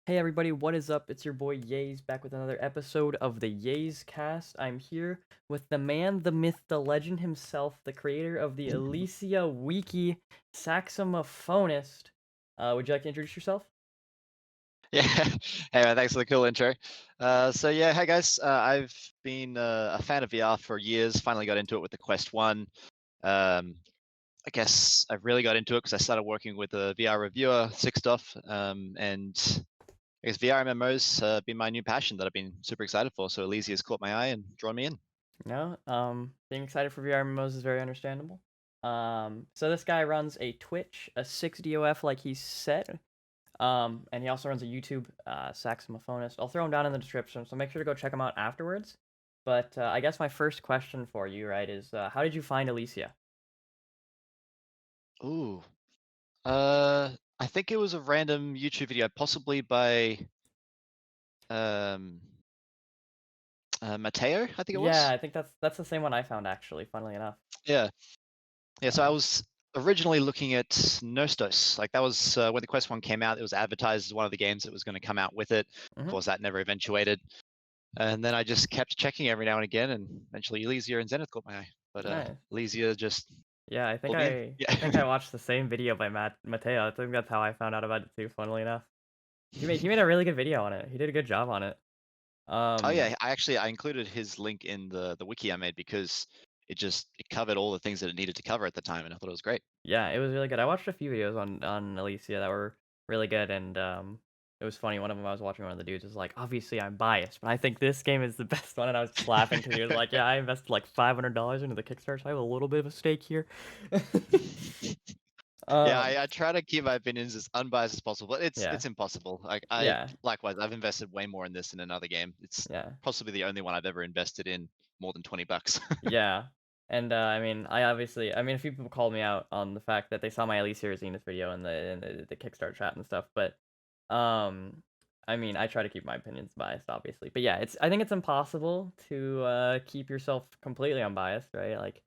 Hey everybody, what is up? It's your boy Yays back with another episode of the Yays Cast. I'm here with the man, the myth, the legend himself, the creator of the Ilysia Wiki, Saxomophonist. Would you like to introduce yourself? Yeah. Hey, man, thanks for the cool intro. Hey guys. I've been a fan of VR for years. Finally got into it with the Quest 1. Um, I guess I've really got into it because I started working with a VR reviewer, Sick Stuff, and I guess VR MMOs been my new passion that I've been super excited for. So Elysia has caught my eye and drawn me in. No? Being excited for VR MMOs is very understandable. So this guy runs a Twitch, a 6DOF like he said. And he also runs a YouTube, Saxomophonist. I'll throw him down in the description, so make sure to go check him out afterwards. But I guess my first question for you, right, is how did you find Alicia? Ooh. I think it was a random YouTube video, possibly by um, Mateo, I think it Yeah, was. I think that's the same one I found actually, funnily enough. Yeah. Yeah, so I Um, was originally looking at Nostos. Like that was when the Quest 1 came out, it was advertised as one of the games that was going to come out with it. Of mhm. course, that never eventuated. And then I just kept checking every now and again, and eventually Elysia and Zenith caught my eye. But Nice. Elysia just Yeah, I think pulled me in. I I Yeah. think I watched the same video by Mateo. I think that's how I found out about it too, funnily enough. He made a really good video on it. He did a good job on it. Oh Um, yeah, I included his link in the wiki I made because it covered all the things that it needed to cover at the time, and I thought it was great. yeah, it was really good. I watched a few videos on Alicia that were really good, and it was funny. One of them I was watching, one of the dudes was like, "Obviously, I'm biased, but I think this game is the best one." And I was just laughing because he was like, "Yeah, I invested like $500 into the Kickstarter, so I have a little bit of a stake here." Yeah, um, I try to keep my opinions as unbiased as possible, but yeah, it's impossible. Like I yeah, likewise, I've invested way more in this than another game. It's yeah. possibly the only one I've ever invested in more than $20. Yeah, and, I mean, I mean, a few people called me out on the fact that they saw my Elise Zenith video in the Kickstarter chat and stuff, but, um, I mean, I try to keep my opinions biased, obviously, but yeah, I think it's impossible to, keep yourself completely unbiased, right? Like,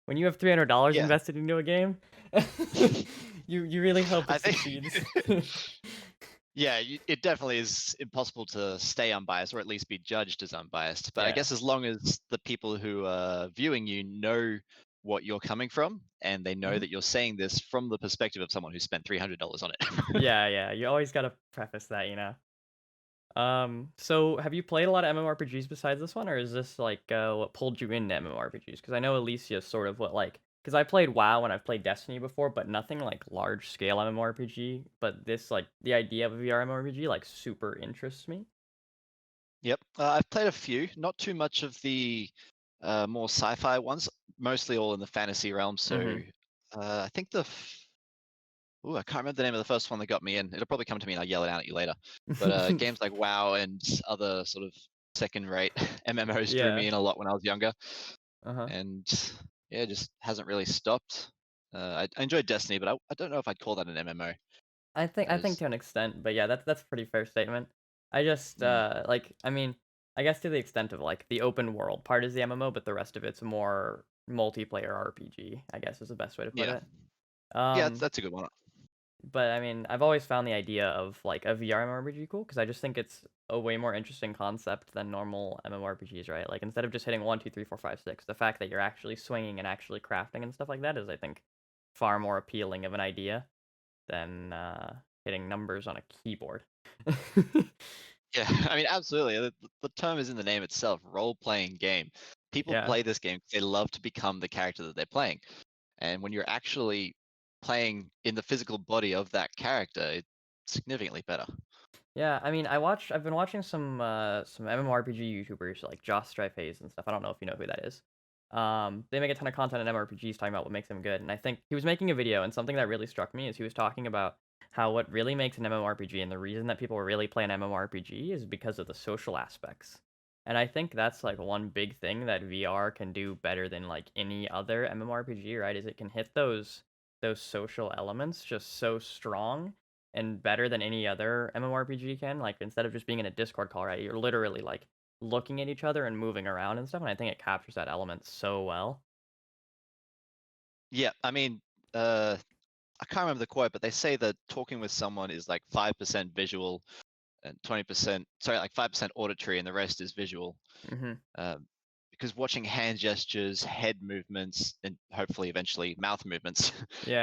when you have $300 Yeah. invested into a game, you really hope I it think succeeds. yeah, it definitely is impossible to stay unbiased or at least be judged as unbiased. But I Yeah. guess as long as the people who are viewing you know what you're coming from and they know Mhm. that you're saying this from the perspective of someone who spent $300 on it. Yeah, yeah, you always gotta preface that, you know? So have you played a lot of MMORPGs besides this one, or is this like what pulled you into MMORPGs? Because I know Elysia is sort of what like because I played WoW and I've played Destiny before, but nothing like large scale MMORPG. But this like the idea of a VR MMORPG like super interests me. Yep, I've played a few, not too much of the more sci-fi ones, mostly all in the fantasy realm. So Mm-hmm. I think I can't remember the name of the first one that got me in. It'll probably come to me and I'll yell it out at you later. But games like WoW and other sort of second-rate MMOs drew me Yeah. in a lot when I was younger, Uh-huh. and yeah, it just hasn't really stopped. I enjoyed Destiny, but I don't know if I'd call that an MMO. I think As to an extent, but yeah, that's a pretty fair statement. I just mm, like I mean, I guess to the extent of like the open world part is the MMO, but the rest of it's more multiplayer RPG, I guess is the best way to put yeah, it. yeah, Um, that's a good one. but I mean, I've always found the idea of like a VR MMORPG cool because I just think it's a way more interesting concept than normal MMORPGs, right? Like instead of just hitting 1, 2, 3, 4, 5, 6, the fact that you're actually swinging and actually crafting and stuff like that is, I think, far more appealing of an idea than hitting numbers on a keyboard. Yeah, I mean, absolutely. The term is in the name itself, role-playing game. People Yeah. play this game 'cause they love to become the character that they're playing. And when you're actually playing in the physical body of that character, it's significantly better. Yeah, I mean, I've been watching some MMORPG YouTubers like Joss Strife Hayes and stuff. I don't know if you know who that is. They make a ton of content in MMORPGs talking about what makes them good. And I think he was making a video, and something that really struck me is he was talking about how what really makes an MMORPG and the reason that people really play an MMORPG is because of the social aspects. And I think that's like one big thing that VR can do better than like any other MMORPG, right? Is it can hit those social elements just so strong and better than any other MMORPG can. Like instead of just being in a Discord call, right? You're literally like looking at each other and moving around and stuff. And I think it captures that element so well. Yeah, I mean, I can't remember the quote, but they say that talking with someone is like 5% visual, and 20%, sorry, like 5% auditory, and the rest is visual. Mhm. Um, because watching hand gestures, head movements, and hopefully eventually mouth movements,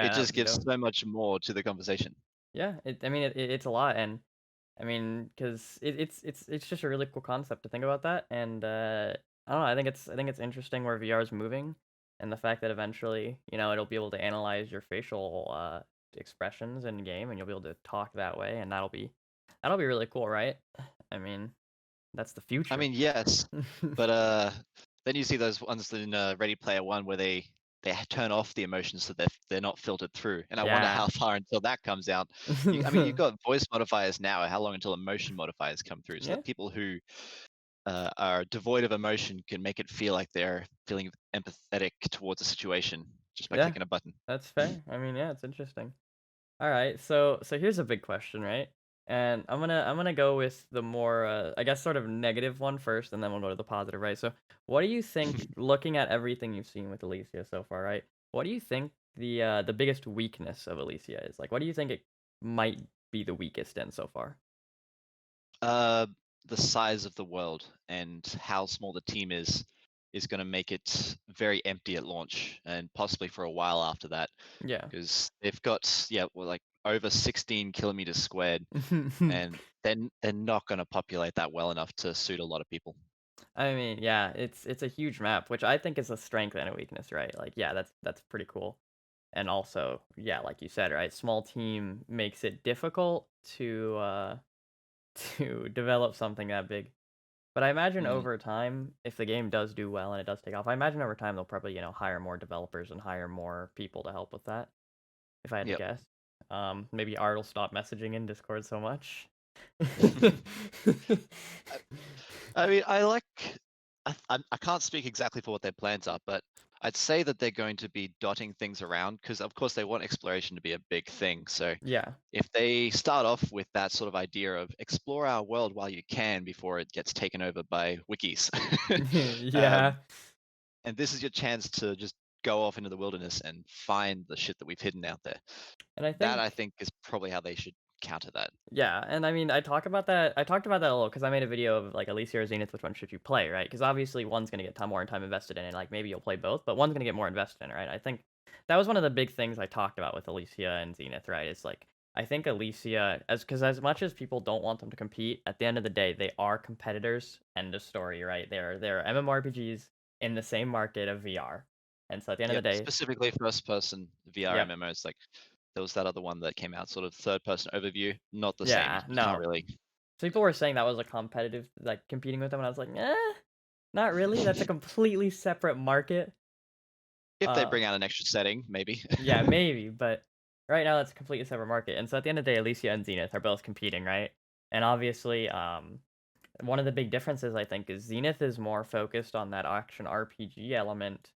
it Yeah, that just would be gives dope. so much more to the conversation. Yeah, I mean, it's a lot, and I mean, 'cause it's just a really cool concept to think about that, and, I don't know, I think it's interesting where VR is moving, and the fact that eventually, it'll be able to analyze your facial, expressions in game, and you'll be able to talk that way, and that'll be really cool, right? I mean, that's the I future. mean, yes, but then you see those ones in Ready Player One where they turn off the emotions so they're not filtered through, and I wonder Yeah. how far until that comes out. I mean, you've got voice modifiers now. How long until emotion modifiers come through, so Yeah, that people who are devoid of emotion can make it feel like they're feeling empathetic towards a situation just by yeah, clicking a button. that's fair. I mean, yeah, it's interesting. Alright, so here's a big question, right? And I'm gonna go with the more, I guess, sort of negative one first, and then we'll go to the positive, right? So, what do you think, looking at everything you've seen with Alicia so far, right? What do you think the biggest weakness of Alicia is? Like, what do you think it might be the weakest in so far? Uh, the size of the world and how small the team is going to make it very empty at launch and possibly for a while after that, Yeah. because they've got, yeah, well, like over 16 kilometers squared, and they're not going to populate that well enough to suit a lot of people. I mean, yeah, it's a huge map, which I think is a strength and a weakness, right? Like, yeah, that's pretty cool. And also, yeah, like you said, right, small team makes it difficult to develop something that big. But I imagine Mm, over time, if the game does do well and it does take off, I imagine over time they'll probably, hire more developers and hire more people to help with that, if I had to yep. guess. Maybe Art will stop messaging in Discord so much. I mean, I can't speak exactly for what their plans are, but I'd say that they're going to be dotting things around because, of course, they want exploration to be a big thing. So Yeah. if they start off with that sort of idea of explore our world while you can before it gets taken over by wikis, um, Yeah. and this is your chance to just go off into the wilderness and find the shit that we've hidden out there. And I That I think think is probably how they should counter that. Yeah, and I mean, I talked about that a little because I made a video of like Alicia or Zenith, which one should you play, right? Because obviously one's gonna get more time invested in it. Like maybe you'll play both, but one's gonna get more invested in it, right? I think that was one of the big things I talked about with Alicia and Zenith, right? It's like I think Alicia, as much as people don't want them to compete, at the end of the day, they are competitors. End of story, right? They're MMORPGs in the same market of VR, and so at the end of the Yep, day, specifically first person VR yep, MMOs. Like there was that other one that came out, sort of third person overview. Not the same. yeah, You can't no. really. So people were saying that was a competitive, like competing with them, and I was like, not really. That's a completely separate market. If they Uh, bring out an extra setting, maybe. yeah, maybe, but right now that's a completely separate market. And so at the end of the day, Alicia and Zenith are both competing, right? And obviously, one of the big differences I think is Zenith is more focused on that action RPG element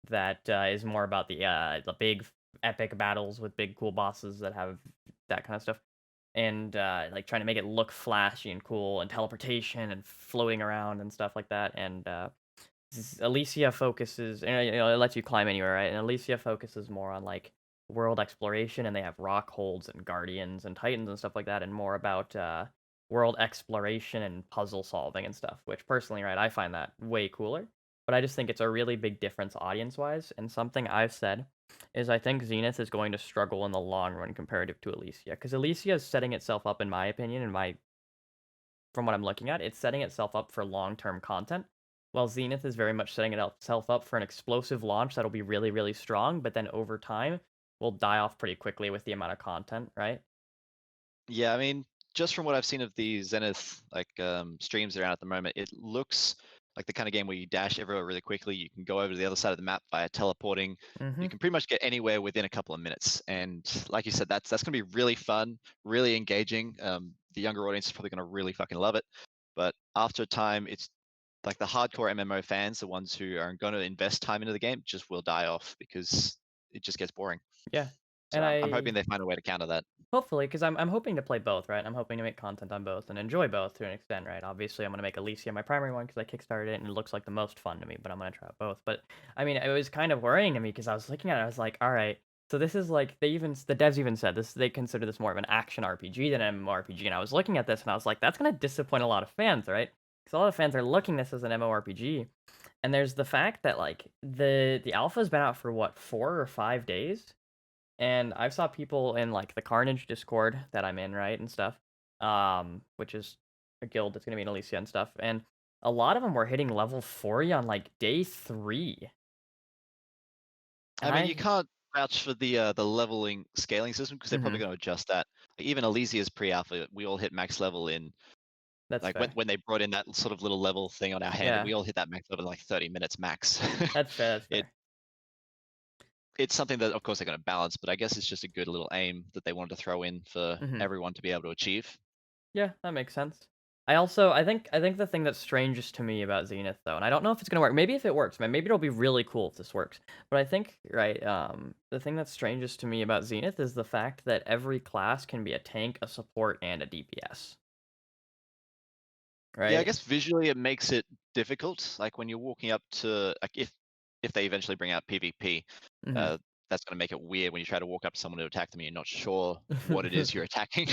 that is more about the big epic battles with big cool bosses that have that kind of stuff. And like trying to make it look flashy and cool and teleportation and floating around and stuff like that. And Alicia focuses, and it lets you climb anywhere, right? And Alicia focuses more on like world exploration, and they have rock holds and guardians and titans and stuff like that, and more about world exploration and puzzle solving and stuff. Which personally, right, I find that way cooler. But I just think it's a really big difference audience wise. And something I've said is I think Zenith is going to struggle in the long run comparative to Alicia, because Alicia is setting itself up, in my opinion, from what I'm looking at, it's setting itself up for long-term content, while Zenith is very much setting itself up for an explosive launch that'll be really, really strong, but then over time will die off pretty quickly with the amount of content, right? Yeah, I mean, just from what I've seen of the Zenith like streams around at the moment, it looks like the kind of game where you dash everywhere really quickly. You can go over to the other side of the map via teleporting. You Mhm. can pretty much get anywhere within a couple of minutes. And like you said, that's going to be really fun, really engaging. The younger audience is probably going to really fucking love it. But after a time, it's like the hardcore MMO fans, the ones who are going to invest time into the game, just will die off because it just gets boring. Yeah. So And I'm hoping I they find a way to counter that. hopefully, because I'm hoping to play both, right? I'm hoping to make content on both and enjoy both to an extent, right? Obviously, I'm gonna make Alicia my primary one because I kickstarted it and it looks like the most fun to me, but I'm gonna try out both. But I mean, it was kind of worrying to me because I was looking at it, I was like, all right. So this is like the devs even said this they consider this more of an action RPG than an MMORPG, and I was looking at this and I was like, that's gonna disappoint a lot of fans, right? Because a lot of fans are looking at this as an MMORPG, and there's the fact that like the alpha's been out for what 4 or 5 days, and I've saw people in like the Carnage Discord that I'm in, right, and stuff, which is a guild that's gonna be in Ilysia and stuff, and a lot of them were hitting level 40 on like day 3, I and mean, you I can't vouch for the leveling scaling system because they're probably mhm, going to adjust that. Like, even Elysia's pre-alpha, we all hit max level in that's like when fair. when they brought in that sort of little level thing on our hand, Yeah, we all hit that max level in like 30 minutes max. that's fair. That's it fair. it's something that of course they're going to balance, but I guess it's just a good little aim that they wanted to throw in for Mhm. everyone to be able to achieve. Yeah, that makes sense. I think the thing that's strangest to me about Zenith though, and I don't know if it's gonna work. Maybe if it works, man, maybe it'll be really cool if this works. But I think, right, the thing that's strangest to me about Zenith is the fact that every class can be a tank, a support, and a DPS. Yeah, I Right? guess visually it makes it difficult. Like when you're walking up to like if they eventually bring out PvP, Mhm. uh, that's going to make it weird when you try to walk up to someone to attack them and you're not sure what it is you're attacking.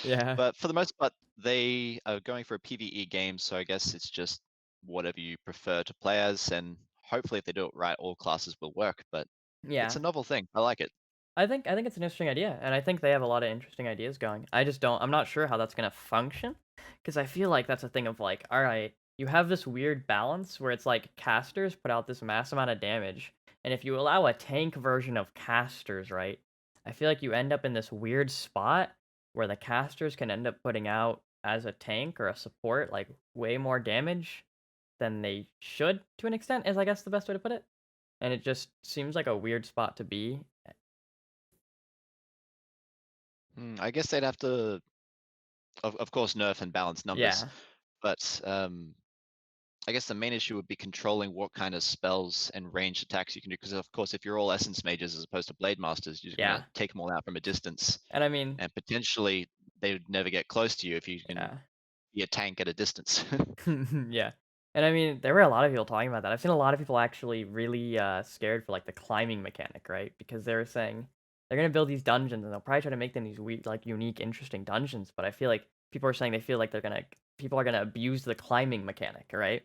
Yeah. But for the most part, they are going for a PvE game, so I guess it's just whatever you prefer to play as, and hopefully if they do it right, all classes will work. But it's Yeah. a novel thing. I like it. I think it's an interesting idea, and I think they have a lot of interesting ideas going. I'm not sure how that's gonna function, because I feel like that's a thing of like, all right, you have this weird balance where it's like casters put out this mass amount of damage, and if you allow a tank version of casters, right, I feel like you end up in this weird spot where the casters can end up putting out as a tank or a support like way more damage than they should to an extent, is I guess the best way to put it. And it just seems like a weird spot to be. I guess they'd have to, of course, nerf and balance numbers, Yeah. but I guess the main issue would be controlling what kind of spells and ranged attacks you can do. Because of course, if you're all essence mages as opposed to blade masters, you're going to Yeah. take them all out from a distance, And I mean, and potentially they would never get close to you if you can yeah. be a tank at a distance. Yeah. And I mean, there were a lot of people talking about that. I've seen a lot of people actually really scared for like the climbing mechanic, right? Because they were saying they're gonna build these dungeons and they'll probably try to make them these weird, like unique, interesting dungeons. But I feel like people are saying they feel like people are gonna abuse the climbing mechanic, right?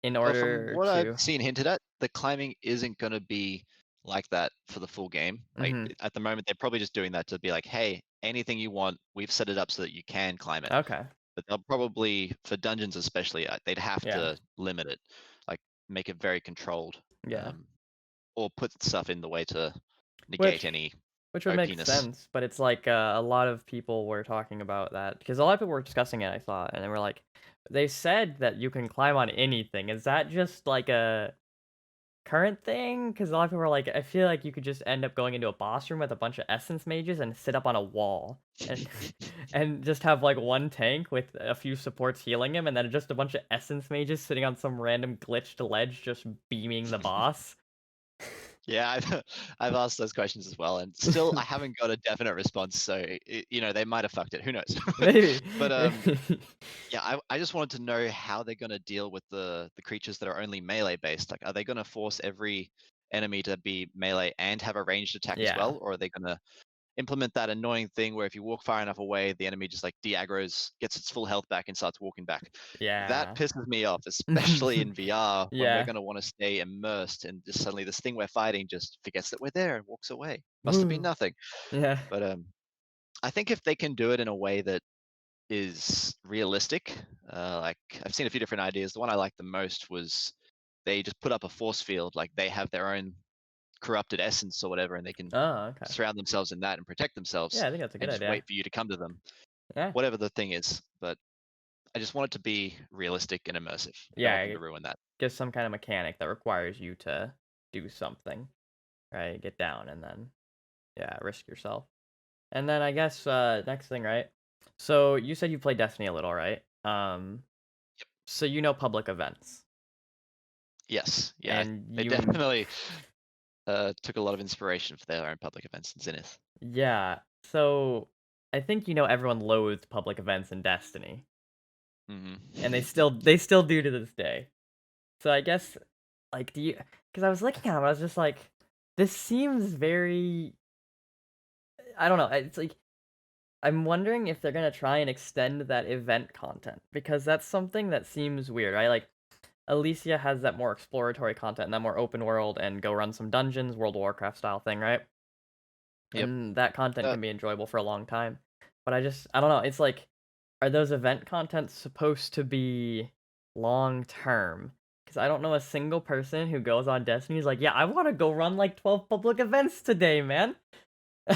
In Well, from order what I've to seen hinted at, the climbing isn't going to be like that for the full game. Like Mhm. at the moment, they're probably just doing that to be like, hey, anything you want, we've set it up so that you can climb it. Okay. But they'll probably, for dungeons especially, they'd have Yeah. to limit it, like make it very controlled, Yeah. or put stuff in the way to negate Which any Which would make OPness. sense, but it's like, a lot of people were talking about that because a lot of people were discussing it, I thought, and they were like, they said that you can climb on anything. Is that just like a current thing? Because a lot of people were like, I feel like you could just end up going into a boss room with a bunch of essence mages and sit up on a wall and and just have like one tank with a few supports healing him, and then just a bunch of essence mages sitting on some random glitched ledge just beaming the boss. Yeah, I've I've asked those questions as well, and still I haven't got a definite response. So they might have fucked it. Who knows? Maybe. But yeah, I just wanted to know how they're gonna deal with the creatures that are only melee based. Like, are they gonna force every enemy to be melee and have a ranged attack as Yeah. well, or are they gonna implement that annoying thing where if you walk far enough away, the enemy just like de-aggroes, gets its full health back, and starts walking back? That Yeah. pisses me off, especially in VR when we're Yeah. gonna want to stay immersed, and just suddenly this thing we're fighting just forgets that we're there and walks away. Must have been Woo. nothing. Yeah. But I think if they can do it in a way that is realistic. Like I've seen a few different ideas. The one I liked the most was they just put up a force field, like they have their own corrupted essence or whatever, and they can Oh, okay. surround themselves in that and protect themselves Yeah, I think that's a good and just idea. wait for you to come to them, Yeah. whatever the thing is. But I just want it to be realistic and immersive. I don't Yeah, want them to it ruin that. gives some kind of mechanic that requires you to do something, right? Get down and then, yeah, risk yourself. And then I guess, next thing, right? So you said you play Destiny a little, right? So you know public events, Yes, yeah, and they you definitely took a lot of inspiration for their own public events in Zenith. yeah. So I think you know everyone loathes public events in Destiny, and they Hmm. still they still do to this day. So I guess, like, do you? Because I was looking at them, I was just like, this seems very I don't know, it's like I'm wondering if they're gonna try and extend that event content, because that's something that seems weird, right? Like, Alicia has that more exploratory content and that more open world and go run some dungeons, World of Warcraft style thing, right? Yep. And that content Uh, can be enjoyable for a long time. But I don't know, it's like, are those event contents supposed to be long term? Because I don't know a single person who goes on Destiny who's like, "Yeah, I wanna go run, like, 12 public events today, man."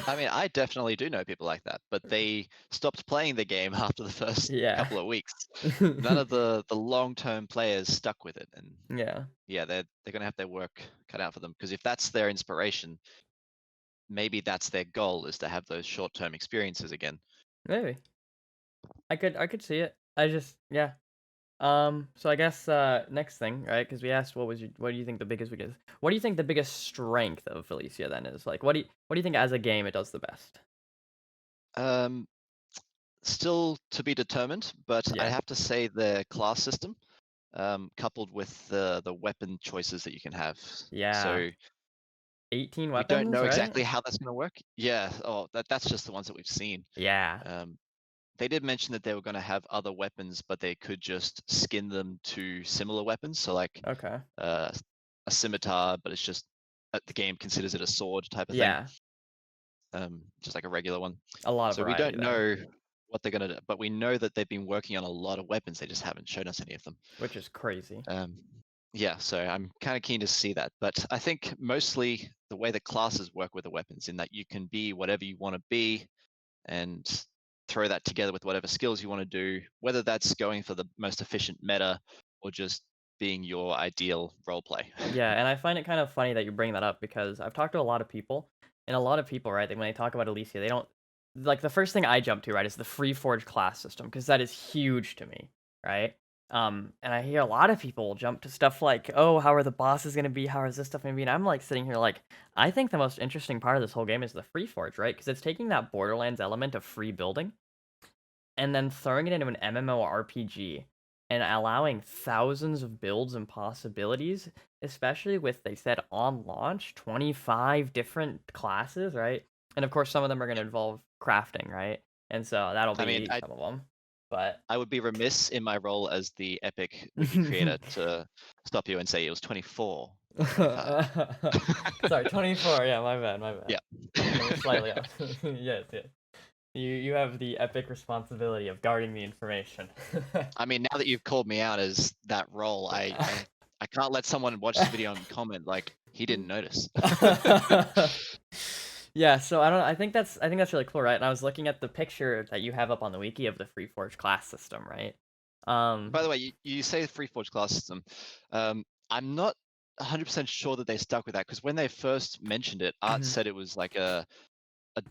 I mean, I definitely do know people like that, but they stopped playing the game after the first Yeah. couple of weeks. None of the long-term players stuck with it, and Yeah, yeah, they're gonna have their work cut out for them. Because if that's their inspiration, maybe that's their goal is to have those short-term experiences again. maybe. I could see it. I just yeah. So I guess, next thing, right? Because we asked what do you think the biggest weakness what do you think the biggest strength of Felicia then is? Like, what do you think as a game it does the best? Um, Still to be determined, but I Yeah. have to say the class system, coupled with the weapon choices that you can have. Yeah. So 18 we don't weapons, know right? exactly how that's gonna work. Yeah. Oh, that's just the ones that we've seen. Yeah. Um, they did mention that they were gonna have other weapons, but they could just skin them to similar weapons. So like Okay. uh, a scimitar, but it's just the game considers it a sword type of thing, Yeah. just like a regular one. A lot of So we variety don't there, know what they're gonna do, but we know that they've been working on a lot of weapons. They just haven't shown us any of them. which is crazy. Um, yeah, so I'm kind of keen to see that. But I think mostly the way the classes work with the weapons, in that you can be whatever you want to be and throw that together with whatever skills you want to do, whether that's going for the most efficient meta or just being your ideal role play. Yeah, and I find it kind of funny that you bring that up because I've talked to a lot of people, and a lot of people, right, when they talk about Elysia, they don't like the first thing I jump to, right, is the free forge class system because that is huge to me, right? And I hear a lot of people jump to stuff like, "Oh, how are the bosses gonna be? How is this stuff gonna be?" And I'm like sitting here like, I think the most interesting part of this whole game is the free forge, right? Because it's taking that Borderlands element of free building and then throwing it into an MMORPG and allowing thousands of builds and possibilities, especially with they said on launch 25 different classes, right? And of course, some of them are going to Yep. involve crafting, right? And so that'll I mean, be some of them. But I would be remiss in my role as the Epic Wiki creator to stop you and say it was 24, not 25. sorry, 24. Yeah, my bad. Yeah. I was slightly off. Yes, yes. You have the epic responsibility of guarding the information. I mean, now that you've called me out as that role, I can't let someone watch this video and comment like he didn't notice. Yeah, so I don't know, I think that's really cool, right? And I was looking at the picture that you have up on the wiki of the FreeForge class system, right? By Um, the way, you say the free forge class system. I'm not 100% sure that they stuck with that, because when they first mentioned it, Art mhm, said it was like a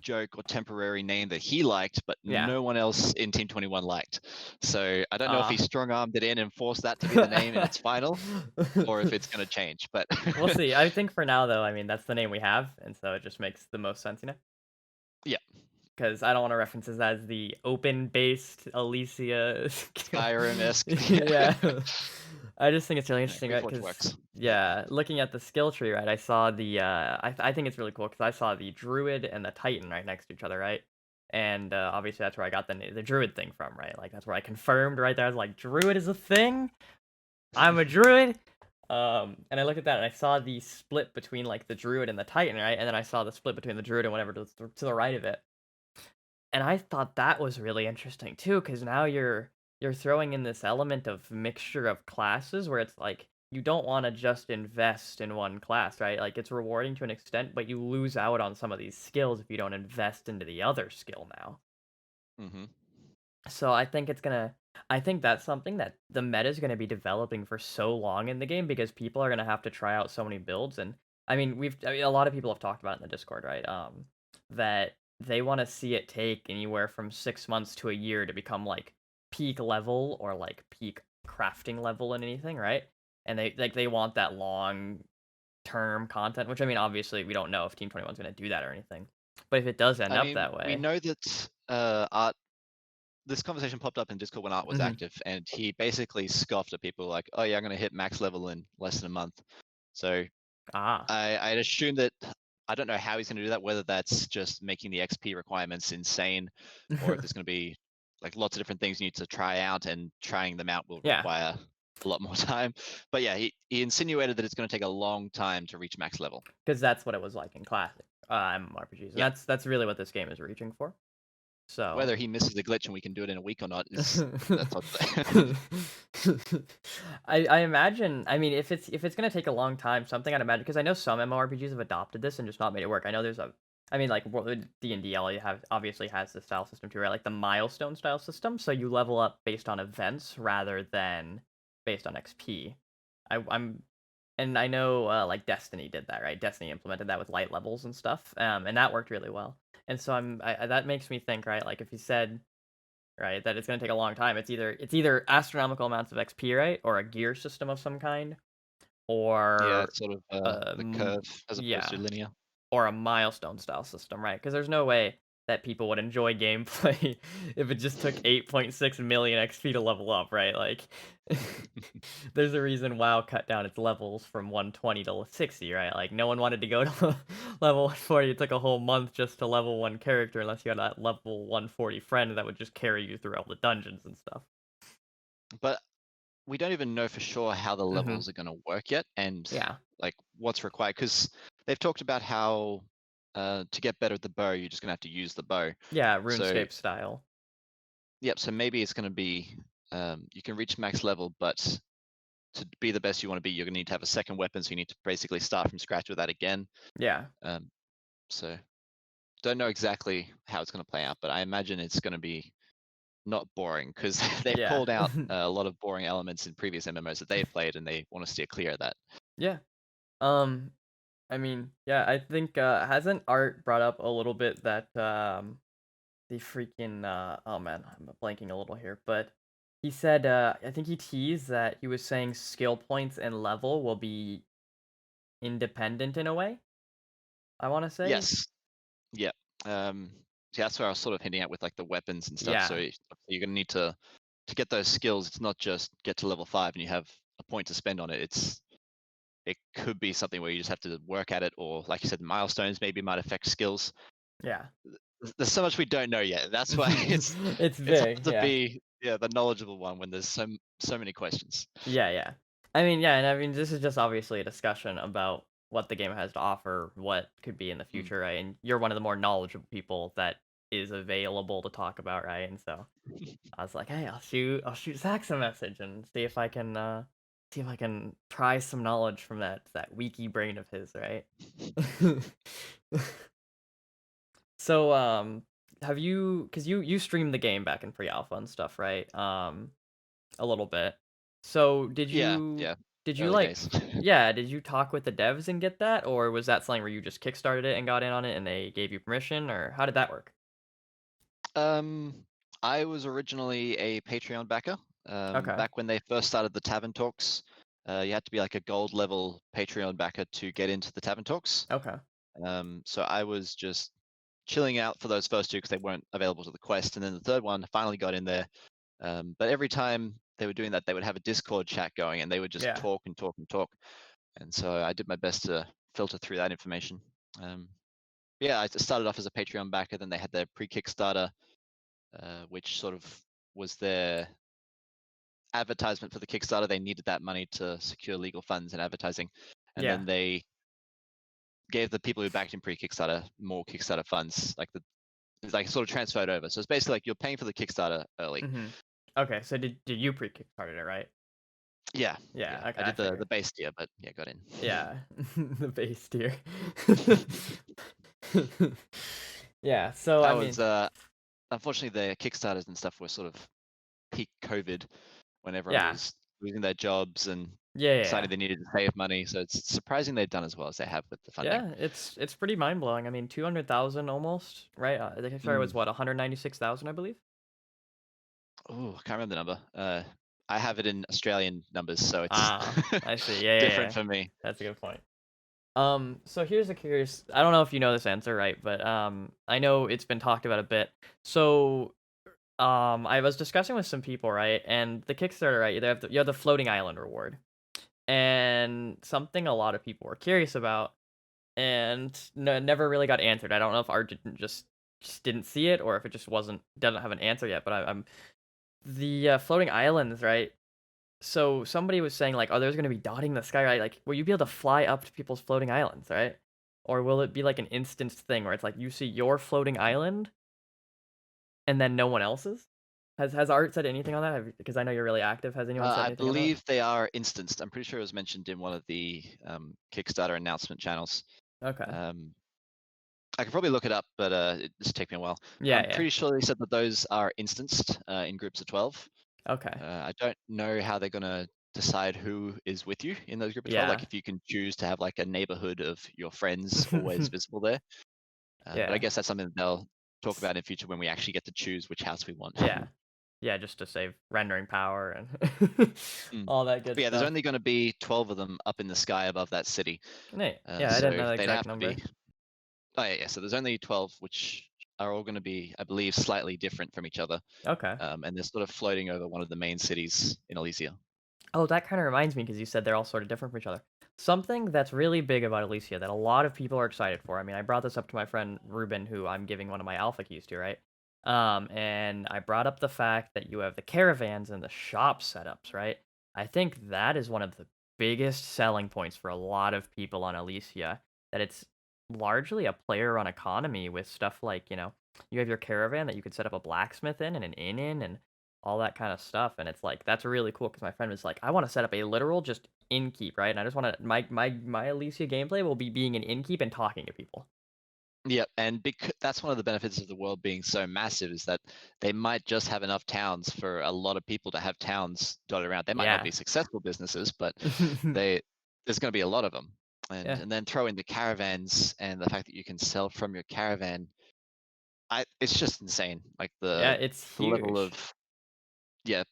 joke or temporary name that he liked, but yeah. no one else in Team 21 liked. So I don't know if he Uh, strong armed it in and forced that to be the name in its final, or if it's going to change. But We'll see. I think for now, though, I mean, that's the name we have, and so it just makes the most sense, you know? yeah, Because I don't want to reference this as the open-based Alicia. Skyrim-esque. Yeah. I just think it's really No, interesting, free right? forge Because works. yeah, looking at the skill tree, right? I saw the I think it's really cool because I saw the druid and the titan right next to each other, right? And obviously that's where I got the druid thing from, right? Like that's where I confirmed right there. I was like, druid is a thing. I'm a druid. And I looked at that and I saw the split between like the druid and the titan, right? And then I saw the split between the druid and whatever to the right of it. And I thought that was really interesting too, because now you're throwing in this element of mixture of classes where it's like you don't want to just invest in one class, right? Like it's rewarding to an extent, but you lose out on some of these skills if you don't invest into the other skill now. Hmm. So I think that's something that the meta is gonna be developing for so long in the game because people are gonna have to try out so many builds. And I mean, a lot of people have talked about it in the Discord, right? That they want to see it take anywhere from 6 months to a year to become like peak level or like peak crafting level in anything, right? And they want that long term content, which I mean, obviously we don't know if Team 21 is gonna do that or anything. But if it does end I up mean, that we way, know that Art. This conversation popped up in Discord when Art was mhm. active, and he basically scoffed at people like, "Oh yeah, I'm going to hit max level in less than a month." So Ah. I'd assume that I don't know how he's gonna do that, whether that's just making the XP requirements insane, or if there's gonna be, like, lots of different things you need to try out, and trying them out will Yeah, require a lot more time. But yeah, he insinuated that it's gonna take a long time to reach max level. because that's what it was like in classic MMORPGs, and Yeah. that's really what this game is reaching for. So Whether he misses a glitch and we can do it in a week or not is that's up to I imagine. I mean, if it's gonna take a long time, something I'd imagine because I know some MMORPGs have adopted this and just not made it work. I know there's a. I mean, like D&D have obviously has this style system too, right? Like the milestone style system, so you level up based on events rather than based on XP. I'm and I know like Destiny did that, right? Destiny implemented that with light levels and stuff, and that worked really well. And so that makes me think, right? Like if he said right? That it's gonna take a long time. It's either astronomical amounts of XP, right, or a gear system of some kind, Yeah, or it's sort of, the um, curve as opposed to yeah, linear. or a milestone style system, right? Because there's no way that people would enjoy gameplay if it just took 8.6 million XP to level up, right? Like, there's a reason WoW cut down its levels from 120 to 60, right? Like, no one wanted to go to level 140. It took a whole month just to level one character, unless you had that level 140 friend that would just carry you through all the dungeons and stuff. But we don't even know for sure how the Hmm. levels are gonna work yet, and, Yeah. like, what's required. Because 'cause they've talked about how, to get better at the bow, you're just gonna have to use the bow. Yeah, So, RuneScape style. yep, so maybe it's gonna be, you can reach max level, but to be the best you wanna be, you're gonna need to have a second weapon, so you need to basically start from scratch with that again. Yeah. Um, so don't know exactly how it's gonna play out, but I imagine it's gonna be not boring because they've Yeah. called out a lot of boring elements in previous MMOs that they've played, and they want to steer clear of that. Yeah. Um, I mean, yeah, I think, hasn't Art brought up a little bit that, the freaking, oh man, I'm blanking a little here, but he said, I think he teased that he was saying skill points and level will be independent in a way, I wanna say. Yes, yeah. So that's where I was sort of hinting at with like the weapons and stuff. So Yeah. you're gonna need to get those skills. It's not just get to level 5 and you have a point to spend on it. It could be something where you just have to work at it, or like you said, milestones maybe might affect skills. Yeah. There's so much we don't know yet. That's why It's it's hard big, to yeah. be, yeah, the knowledgeable one when there's so many questions. Yeah, yeah. I mean, yeah, and I mean, this is just obviously a discussion about what the game has to offer, what could be in the Mm. future, right? And you're one of the more knowledgeable people that is available to talk about, right? And so I was like, hey, I'll shoot Zach a message and see if I can pry some knowledge from that Wiki brain of his, right? So, have you? Because you streamed the game back in pre-alpha and stuff, right? A little bit. So, did Yeah, you yeah. did you Early like days. yeah, did you talk with the devs and get that, or was that something where you just kickstarted it and got in on it and they gave you permission, or how did that work? Um, I was originally a Patreon backer. Okay. Back when they first started the Tavern Talks, you had to be like a gold level Patreon backer to get into the Tavern Talks. Okay. So I was just chilling out for those first two because they weren't available to the quest, and then the third one finally got in there. But every time they were doing that, they would have a Discord chat going, and they would just Yeah. talk and talk and talk. And so I did my best to filter through that information. Um, yeah, I started off as a Patreon backer. Then they had their pre-Kickstarter, which sort of was their advertisement for the Kickstarter. They needed that money to secure legal funds and advertising, and Yeah. then they gave the people who backed in pre-Kickstarter more Kickstarter funds. It's like sort of transferred over. So it's basically like you're paying for the Kickstarter early. Mhm. Okay, so did you pre-kickstarted it, right? Yeah, Yeah, yeah. okay, I I did the figured. base tier, but yeah, got in. Yeah, the base tier. Yeah, so I That mean was unfortunately the Kickstarters and stuff were sort of peak COVID when everyone yeah. was losing their jobs and Yeah, yeah, deciding yeah. they needed to save money. So it's surprising they've done as well as they have with the funding. Yeah, it's pretty mind-blowing. I mean, 200,000 almost, right? The Kickstarter was Mm. what, 196,000, I believe? Oh, I can't remember the number. I have it in Australian numbers, so it's Ah, I see. Yeah, yeah, different yeah. for me. That's a good point. So here's a curious I don't know if you know this answer, right? But I know it's been talked about a bit. So I was discussing with some people, right? And the Kickstarter, right? You have the floating island reward. and something a lot of people were curious about, and never really got answered. I don't know if Art didn't just didn't see it, or if it just doesn't have an answer yet. But I'm the floating islands, right? So somebody was saying like, "Oh, there's gonna be dotting the sky, right? Like, will you be able to fly up to people's floating islands, right? Or will it be like an instanced thing where it's like you see your floating island and then no one else's?" Has Art said anything on that? Because I know you're really active. Has anyone said I anything on that? believe they are instanced. I'm pretty sure it was mentioned in one of the Kickstarter announcement channels. Okay. Um, I could probably look it up, but it just take me a while. Yeah, I'm yeah. pretty sure they said that those are instanced in groups of 12. Okay. I don't know how they're gonna decide who is with you in those group of 12. Like Yeah. if you can choose to have like a neighborhood of your friends always visible there. But I Yeah. guess that's something that they'll talk about in future when we actually get to choose which house we want. Yeah. Yeah, just to save rendering power and Mm. all that good But yeah, there's stuff. only going to be 12 of them up in the sky above that city. Neat. Yeah, I didn't So know the they'd exact have to be. number. Oh yeah, yeah. So there's only 12, which are all going to be, I believe, slightly different from each other. Okay. And they're sort of floating over one of the main cities in Elysia. Oh, that kind of reminds me because you said they're all sort of different from each other. Something that's really big about Alicia that a lot of people are excited for. I mean, I brought this up to my friend Ruben, who I'm giving one of my alpha keys to, right? And I brought up the fact that you have the caravans and the shop setups, right? I think that is one of the biggest selling points for a lot of people on Alicia. That it's largely a player-run economy with stuff like, you have your caravan that you could set up a blacksmith in and an inn in, and all that kind of stuff. And it's like that's really cool because my friend was like, I want to set up a literal just innkeep, right? And I just want to my Alicia gameplay will be being an innkeep and talking to people. Yep, and that's one of the benefits of the world being so massive is that they might just have enough towns for a lot of people to have towns dotted around. They might not Yeah. be successful businesses, but they there's going to be a lot of them. And Yeah. and then throw in the caravans and the fact that you can sell from your caravan. It's just insane. Like Yeah, the it's the level huge. of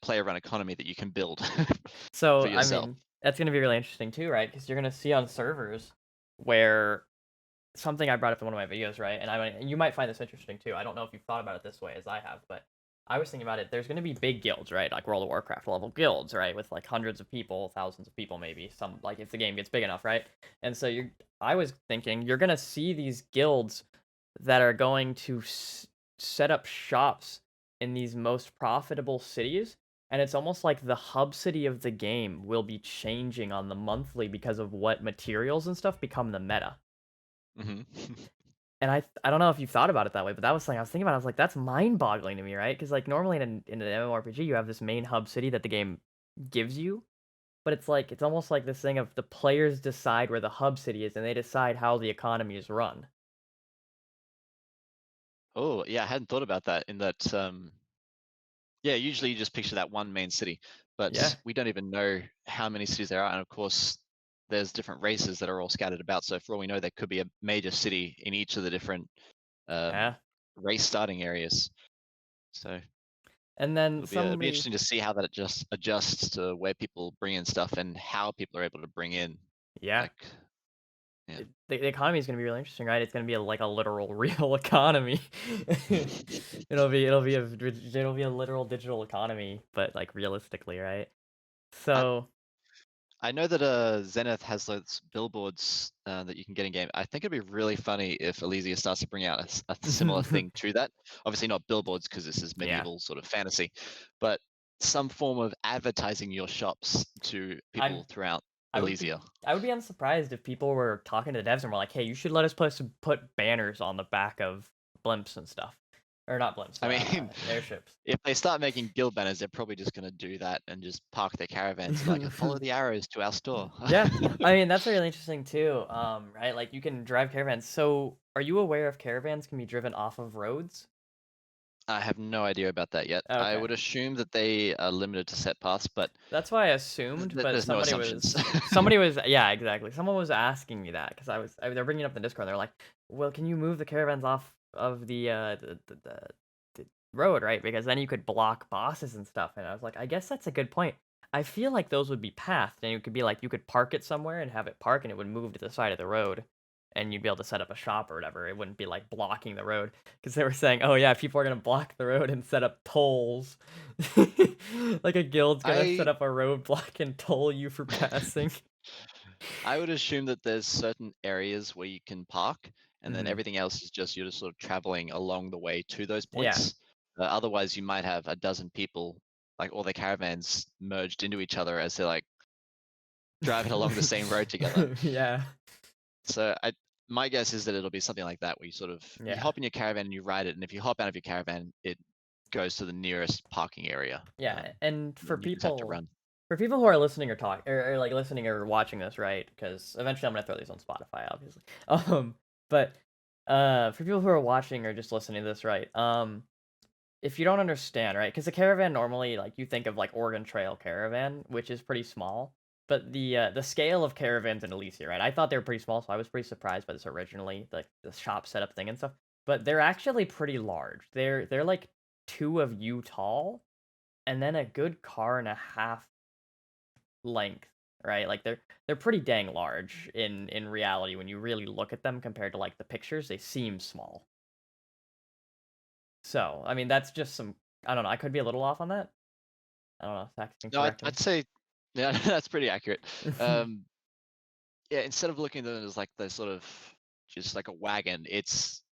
player run economy that you can build for So, I yourself. mean, that's going to be really interesting too, right? Because you're going to see on servers where something I brought up in one of my videos, right? And you might find this interesting too. I don't know if you've thought about it this way as I have, but I was thinking about it. There's going to be big guilds, right? Like World of Warcraft level guilds, right? With like hundreds of people, thousands of people, maybe some like if the game gets big enough, right? And so I was thinking you're going to see these guilds that are going to set up shops in these most profitable cities. And it's almost like the hub city of the game will be changing on the monthly because of what materials and stuff become the meta. Hmm. And I don't know if you've thought about it that way, but that was something I was thinking about. I was like, that's mind-boggling to me, right? Because like normally in an MMORPG, you have this main hub city that the game gives you, but it's like it's almost like this thing of the players decide where the hub city is, and they decide how the economy is run. Oh yeah, I hadn't thought about that. In that, yeah, usually you just picture that one main city, Yeah, but we don't even know how many cities there are. And of course, there's different races that are all scattered about. So for all we know, there could be a major city in each of the different um, yeah. race starting areas. So And then it'll be somebody, interesting to see how that just adjusts to where people bring in stuff and how people are able to bring in. yeah, Like, yeah. the economy is going to be really interesting, right? It's going to be like a literal real economy. It'll be a literal digital economy, but like realistically, right? I, So I know that Zenith has those billboards that you can get in game. I think it'd be really funny if Elysia starts to bring out a similar thing to that. Obviously, not billboards because this is yeah, medieval sort of fantasy, but some form of advertising your shops to I'm people throughout I would be Elysia. I would be unsurprised if people were talking to the devs and were like, "Hey, you should let us put banners on the back of blimps and stuff, or not blimps, I mean, airships." if they start making guild banners, they're probably just going to do that and just park their caravans and be like, follow the arrows to our store. Yeah, I mean that's really interesting too. Right, like you can drive caravans. So, are you aware if caravans can be driven off of roads? I have no idea about that yet. I Okay. would assume that they are limited to set paths, but That's why I assumed, but there's no assumptions. somebody was yeah, exactly. Someone was asking me that because they're bringing it up in Discord. They're like, "Well, can you move the caravans off of the road, right? Because then you could block bosses and stuff." And I was like, "I guess that's a good point." I feel like those would be pathed, and it could be like you could park it somewhere and have it park, and it would move to the side of the road, and you'd be able to set up a shop or whatever. It wouldn't be like blocking the road because they were saying, "Oh yeah, people are gonna block the road and set up tolls." Like a guild's gonna set I up a roadblock and toll you for passing. I would assume that there's certain areas where you can park, and then Mhm. everything else is just you're just sort of traveling along the way to those Yeah. points. Otherwise, you might have a dozen people, like all the caravans merged into each other as they're like driving along the same road together. Yeah. So my guess is that it'll be something like that, where you Yeah. hop in your caravan and you ride it, and if you hop out of your caravan, it goes to the nearest parking area. Yeah, and And then you just have to run. for people who are listening or talk or, like, listening or watching this, right? Because eventually I'm gonna throw these on Spotify, obviously. But, for people who are watching or just listening to this, right, if you don't understand, right? Because the caravan normally, like, you think of, like, Oregon Trail caravan, which is pretty small, but the scale of caravans in Elysia, right? I thought they were pretty small, so I was pretty surprised by this originally, like, the shop setup thing and stuff, but they're actually pretty large. They're, like, 2 of you tall, and then a good car and a half length, right? Like, they're pretty dang large in reality when you really look at them compared to, like, the pictures, they seem small. So, I mean, that's just some I don't know, I could be a little off on that. I don't know, Zach can No, correct I'd me. say, yeah, that's pretty accurate. Um, yeah, instead of looking at it as like the sort of just like a wagon, it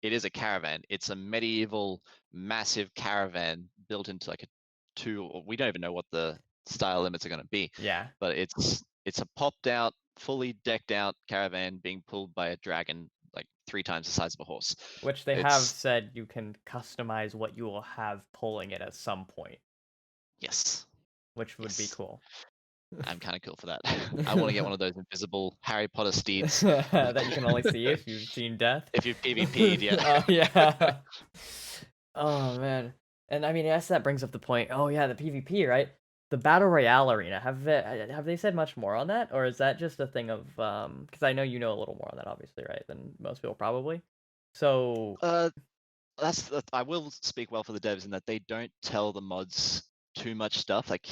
is a caravan. It's a medieval, massive caravan built into like a two. Or we don't even know what the style limits are going to be, Yeah, but it's a popped out, fully decked out caravan being pulled by a dragon like 3 times the size of a horse. which they have It's said you can customize what you will have pulling it at some point, yes, which would be yes. cool. I'm kind of cool for that. I want to get one of those invisible Harry Potter steeds. That you can only see if you've seen death. If you PvP'd, yeah. Oh, yeah. Oh, man. And I mean, yes, that brings up the point. Oh, yeah, the PvP, right? The Battle Royale arena. Have they said much more on that? Or is that just a thing of, because I know you know a little more on that, obviously, right? Than most people probably. So, Uh, I will speak well for the devs in that they don't tell the mods too much stuff. Like,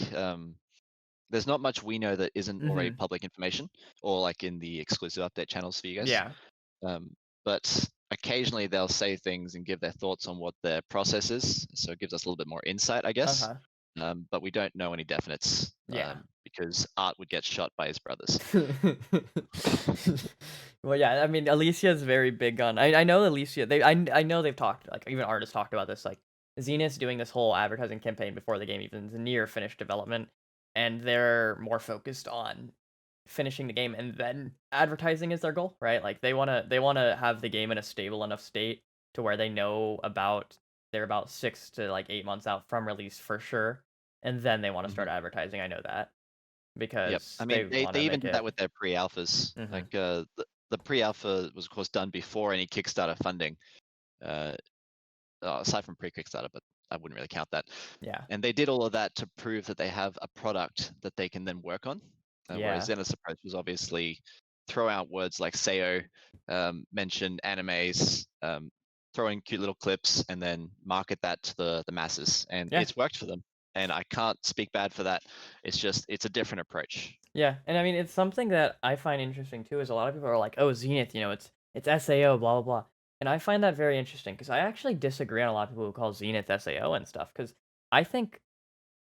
there's not much we know that isn't already mhm, public information or like in the exclusive update channels for you guys. yeah. Um, but occasionally they'll say things and give their thoughts on what their process is, so it gives us a little bit more insight, I guess. Uh-huh. But we don't know any definites Yeah. because Art would get shot by his brothers. Well, yeah, I mean, Alicia is very big on. I know Alicia. I know they've talked like even artists talked about this. Like Zenith's doing this whole advertising campaign before the game even is near finished development, and they're more focused on finishing the game and then advertising is their goal, right? Like they wanna have the game in a stable enough state to where they know they're about 6 to like 8 months out from release for sure, and then they want to Mhm. start advertising. I know that Yep. because I they mean, want they to even make did that it. with their pre-alphas. Hmm. Like the pre-alpha was of course done before any Kickstarter funding, uh, aside from pre-Kickstarter, but I wouldn't really count that. Yeah. And they did all of that to prove that they have a product that they can then work on. Whereas Yeah. Zenith's approach was obviously throw out words like SEO, mention animes, throw in cute little clips, and then market that to the masses. And Yeah. it's worked for them. And I can't speak bad for that. It's just it's a different approach. Yeah. And I mean, it's something that I find interesting too. Is a lot of people are like, "Oh, Zenith, it's SAO, blah blah blah," and I find that very interesting because I actually disagree on a lot of people who call Zenith SAO and stuff. Because I think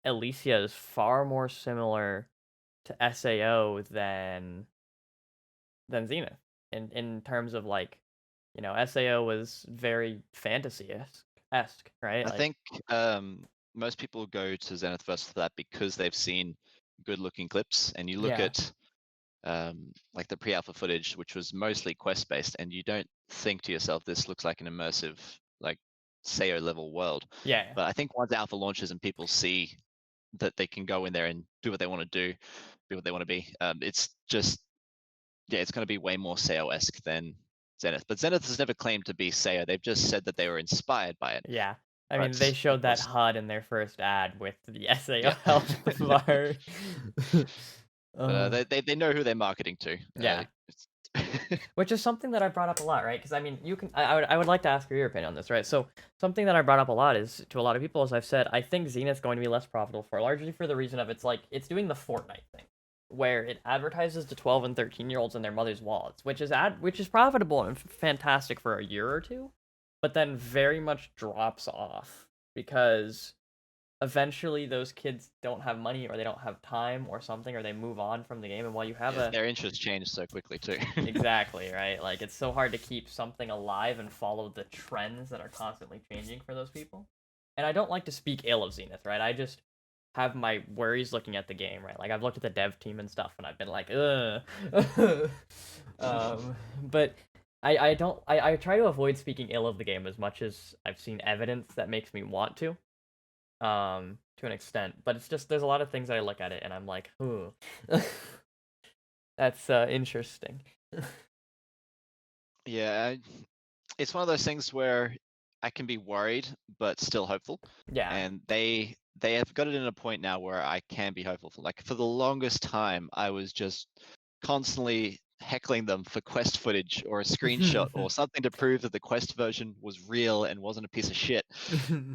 Elysia is far more similar to SAO than Zenith in terms of like, SAO was very fantasy esque, right? I Like, think most people go to Zenith first for that because they've seen good looking clips. And you look yeah, at like the pre-alpha footage, which was mostly quest based, and you don't think to yourself, this looks like an immersive, like SEO level world. yeah, But I think once alpha launches and people see that they can go in there and do what they want to do, be what they want to be, it's just, yeah, it's going to be way more SEO-esque than Zenith. But Zenith has never claimed to be SEO. They've just said that they were inspired by it. yeah. I mean, they But of showed that course, HUD in their first ad with the SAO yeah. health bar. But uh, they know who they're marketing to. yeah. It's Which is something that I brought up a lot, right? Because I mean, I would like to ask your opinion on this, right? So something that I brought up a lot is to a lot of people, as I've said, I think Zenith's going to be less profitable for largely for the reason of it's doing the Fortnite thing, where it advertises to 12 and 13-year-olds in their mother's wallets, which is profitable and fantastic for a year or two, but then very much drops off because eventually those kids don't have money or they don't have time or something, or they move on from the game. And while you have Yeah, a their interests change so quickly too. exactly, right? Like it's so hard to keep something alive and follow the trends that are constantly changing for those people. And I don't like to speak ill of Zenith, right? I just have my worries looking at the game, right? Like I've looked at the dev team and stuff and I've been like, ugh. But I don't I try to avoid speaking ill of the game as much as I've seen evidence that makes me want to an extent. But it's just there's a lot of things that I look at it and I'm like, ooh. That's interesting. Yeah, it's one of those things where I can be worried but still hopeful, Yeah. and they have got it in a point now where I can be hopeful. Like for the longest time, I was just constantly heckling them for quest footage or a screenshot or something to prove that the quest version was real and wasn't a piece of shit.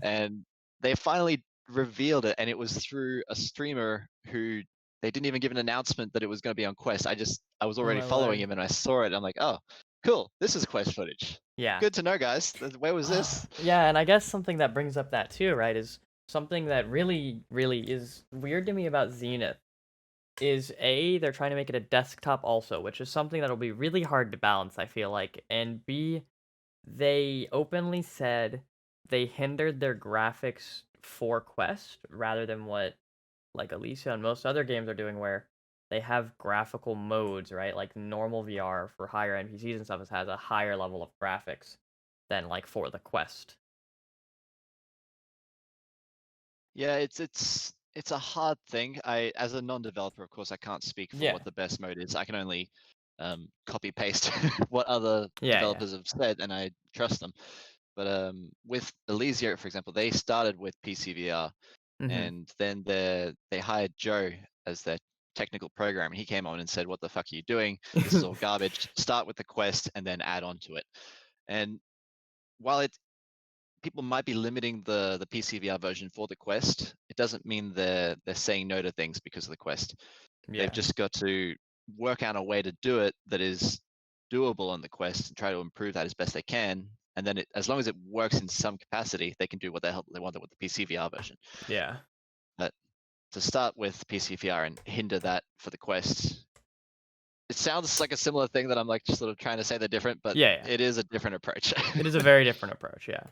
And they finally revealed it, and it was through a streamer who they didn't even give an announcement that it was going to be on Quest. I was Oh already my following lord. him, and I saw it. And I'm like, oh, cool, this is Quest footage. Yeah. Good to know, guys. Where was this? Yeah, and I guess something that brings up that too, right, is something that really, really is weird to me about Zenith is A, they're trying to make it a desktop also, which is something that'll be really hard to balance, I feel like. And B, they openly said they hindered their graphics for Quest rather than what like Ilysia and most other games are doing where they have graphical modes, right? Like normal VR for higher NPCs and stuff has a higher level of graphics than like for the Quest. Yeah, it's a hard thing. As a non-developer, of course, I can't speak for Yeah. what the best mode is. I can only copy paste what other Yeah, yeah. developers have said, and I trust them. But with Elysia, for example, they started with PCVR, Mhm. and then they hired Joe as their technical programmer. He came on and said, "What the fuck are you doing? This is all garbage. Start with the quest and then add on to it." And while it people might be limiting the PCVR version for the quest, it doesn't mean they're saying no to things because of the quest. They've Yeah. just got to work out a way to do it that is doable on the quest and try to improve that as best they can. And then as long as it works in some capacity, they can do what the hell they want with the PCVR version. Yeah. But to start with PCVR and hinder that for the quest, it sounds like a similar thing that I'm like just sort of trying to say they're different, but Yeah, yeah. it is a different approach. It is a very different approach, yeah.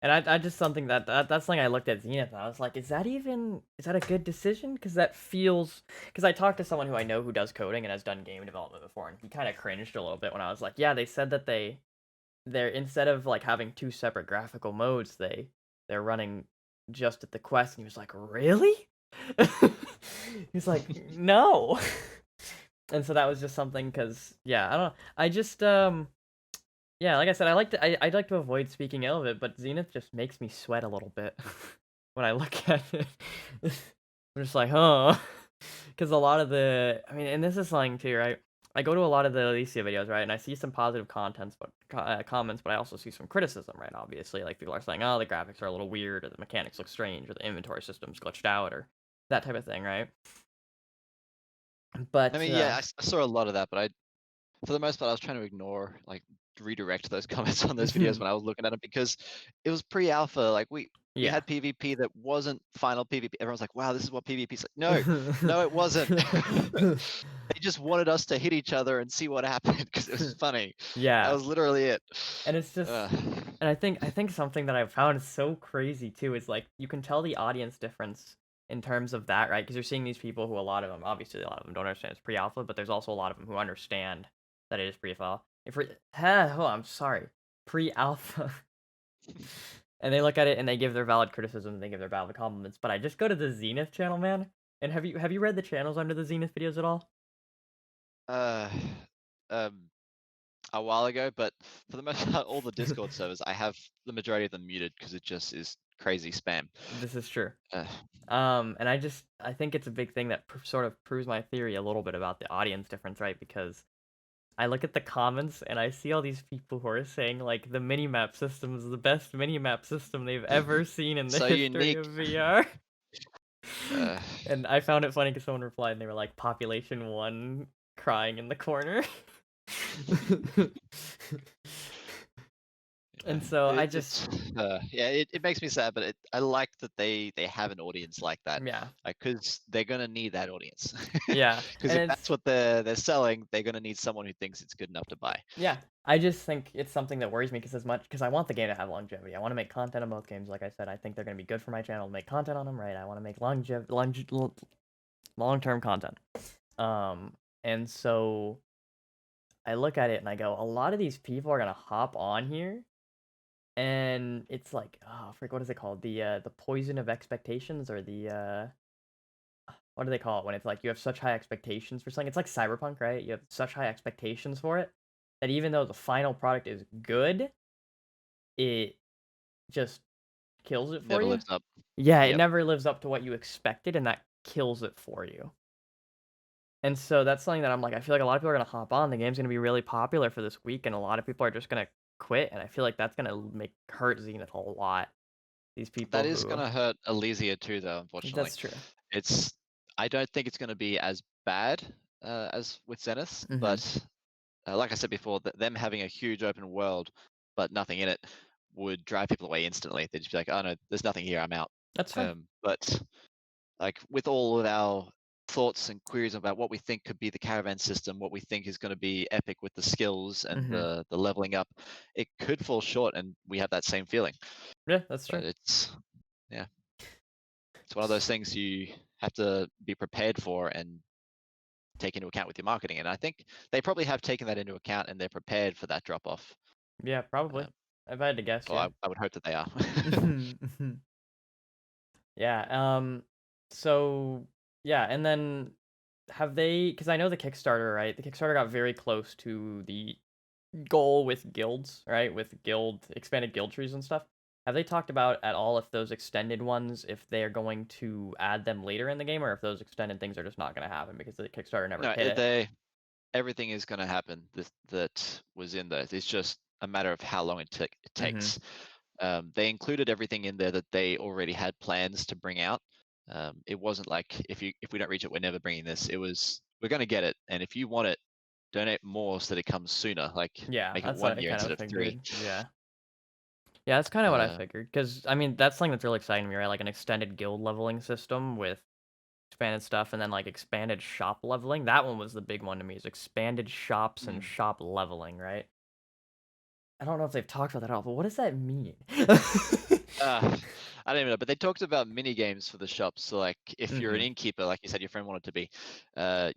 And I just something that's something I looked at Zenith and I was like, is that a good decision? Because that feels because I talked to someone who I know who does coding and has done game development before, and he kind of cringed a little bit when I was like, yeah, they said that they're instead of like having two separate graphical modes, they're running just at the quest, and he was like, really? He's like, no. And so that was just something because yeah, I don't know. I just yeah, like I said, I'd like to avoid speaking ill of it, but Zenith just makes me sweat a little bit when I look at it. I'm just like, huh, because a lot of I mean, and this is something too, right? I go to a lot of the Alicia videos, right, and I see some positive comments, but I also see some criticism, right? Obviously, like people are saying, oh, the graphics are a little weird, or the mechanics look strange, or the inventory system's glitched out, or that type of thing, right? I But mean, yeah, I saw a lot of that, but for the most part, I was trying to ignore, like, redirect those comments on those videos when I was looking at them because it was pre-alpha. Like we yeah. had PvP that wasn't final PvP. Everyone's like, "Wow, this is what PvP is like." No, no, it wasn't. They just wanted us to hit each other and see what happened because it was funny. That Yeah. was literally it. And it's just Uh, and I think something that I've found so crazy too is like you can tell the audience difference in terms of that, right? Because you're seeing these people who a lot of them, obviously a lot of them don't understand it's pre-alpha, but there's also a lot of them who understand that it is pre-alpha. Oh, I'm sorry, pre-alpha, and they look at it and they give their valid criticism and they give their valid compliments. But I just go to the Zenith channel, man. And have you read the channels under the Zenith videos at all? uh, um, a while ago, but for the most part, all the Discord servers, I have the majority of them muted because it just is crazy spam. This is true. Uh, And I think it's a big thing that sort of proves my theory a little bit about the audience difference, right? Because I look at the comments and I see all these people who are saying like the minimap system is the best minimap system they've ever seen in the so history unique. of VR. Uh, And I found it funny because someone replied and they were like population one crying in the corner. And so I It's just yeah, it makes me sad, but I like that they have an audience like that, yeah. like because they're gonna need that audience. Yeah, Because and if that's it's what they're selling, they're gonna need someone who thinks it's good enough to buy. yeah, I just think it's something that worries me because I want the game to have longevity. I wanna make content on both games, like I said, I think they're gonna be good for my channel to make content on them, right? I wanna make long-term content. Um, and so I look at it and I go, a lot of these people are gonna hop on here, and it's like, oh, frick, what is it called? The poison of expectations or what do they call it when it's like you have such high expectations for something? It's like Cyberpunk, right? You have such high expectations for it that even though the final product is good, it just kills it for Never you. lives up. Yeah, it Yep, never lives up to what you expected, and that kills it for you. And so that's something that I'm like, I feel like a lot of people are gonna hop on. The game's gonna be really popular for this week, and a lot of people are just gonna quit. And I feel like that's gonna make hurt Zenith a lot. These that people is who gonna hurt Elysia too, though. Unfortunately, that's true. it's I don't think it's gonna be as bad as with Zenith, Hmm. but like I said before, them having a huge open world but nothing in it would drive people away instantly. They'd just be like, "Oh no, there's nothing here. I'm out." That's fair. But like with all of our thoughts and queries about what we think could be the caravan system, what we think is going to be epic with the skills and Hmm. the leveling up, it could fall short, and we have that same feeling. Yeah, that's true. But it's yeah, it's one of those things you have to be prepared for and take into account with your marketing. And I think they probably have taken that into account and they're prepared for that drop off. Yeah, probably. Um, If I had to guess, well, yeah. I would hope that they are. Yeah. So yeah, and then have they? Because I know the Kickstarter, right? The Kickstarter got very close to the goal with guilds, right? With expanded guild trees and stuff. Have they talked about at all if those extended ones, if they're going to add them later in the game, or if those extended things are just not going to happen because the Kickstarter never No, hit it? everything is going to happen that was in there. It's just a matter of how long it Mm-hmm. takes. They included everything in there that they already had plans to bring out. It wasn't like if we don't reach it, we're never bringing this. It was we're going to get it, and if you want it, donate more so that it comes sooner. Like Yeah, make it that's what one I year kind instead of of three. figured. Yeah. Yeah, that's kind of what I Uh, figured. Because, I mean, that's something that's really exciting to me, right? Like an extended guild leveling system with expanded stuff and then like expanded shop leveling. That one was the big one to me is expanded shops and mm. shop leveling, right? I don't know if they've talked about that at all, but what does that mean? Uh, I don't even know, but they talked about mini games for the shops. So, like, if you're an Hmm. innkeeper, like you said, your friend wanted to be,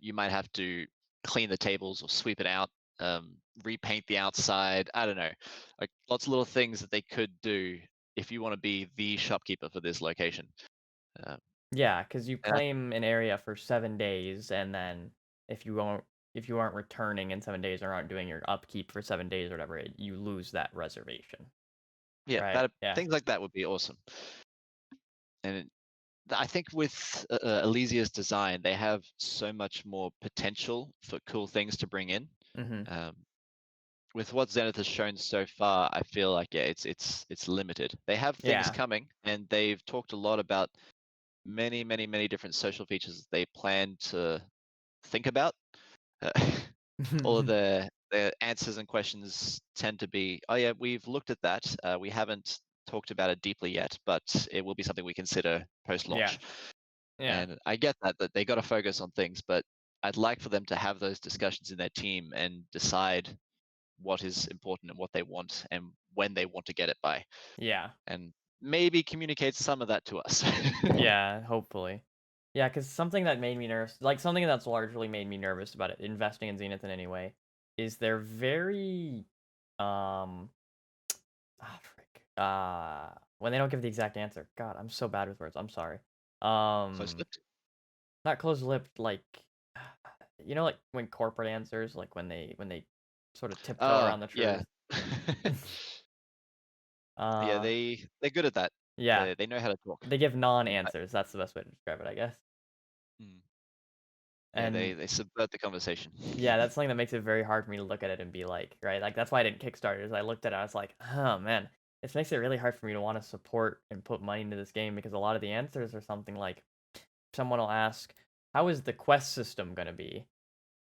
you might have to clean the tables or sweep it out, repaint the outside. I don't know, like lots of little things that they could do if you want to be the shopkeeper for this location. Uh, Yeah, because you and I, claim an area for 7 days, and then if you won't, if you aren't returning in 7 days or aren't doing your upkeep for 7 days or whatever, you lose that reservation, yeah, right? that Yeah. things like that would be awesome. And I think with Elysia's design, they have so much more potential for cool things to bring in. Hmm. Um, with what Zenith has shown so far, I feel like yeah, it's limited. They have things Yeah. coming, and they've talked a lot about many different social features they plan to think about. Uh, all of their answers and questions tend to be, oh yeah, we've looked at that. We haven't talked about it deeply yet, but it will be something we consider post Yeah. launch. Yeah. And I get that they got to focus on things, but I'd like for them to have those discussions in their team and decide what is important and what they want and when they want to get it by, Yeah. and maybe communicate some of that to us. Yeah, hopefully. Yeah, because something that made me nervous, like something that's largely made me nervous about it, investing in Zenith in any way, is they're very, um, frick, when they don't give the exact answer. God, I'm so bad with words. I'm sorry. Close Um, lipped. not closed-lipped, like, like when corporate answers, like when they sort of tiptoe around the Yeah. truth. Yeah, uh, they're good at that. yeah, They know how to talk. they give And non-answers. That's the best way to describe it, I guess. mm, yeah, And they subvert the conversation. yeah, that's something that makes it very hard for me to look at it and be like, right? Like that's why I didn't Kickstarter. Is I looked at it, I was like, oh man, this makes it really hard for me to want to support and put money into this game because a lot of the answers are something like, someone will ask, how is the quest system gonna be?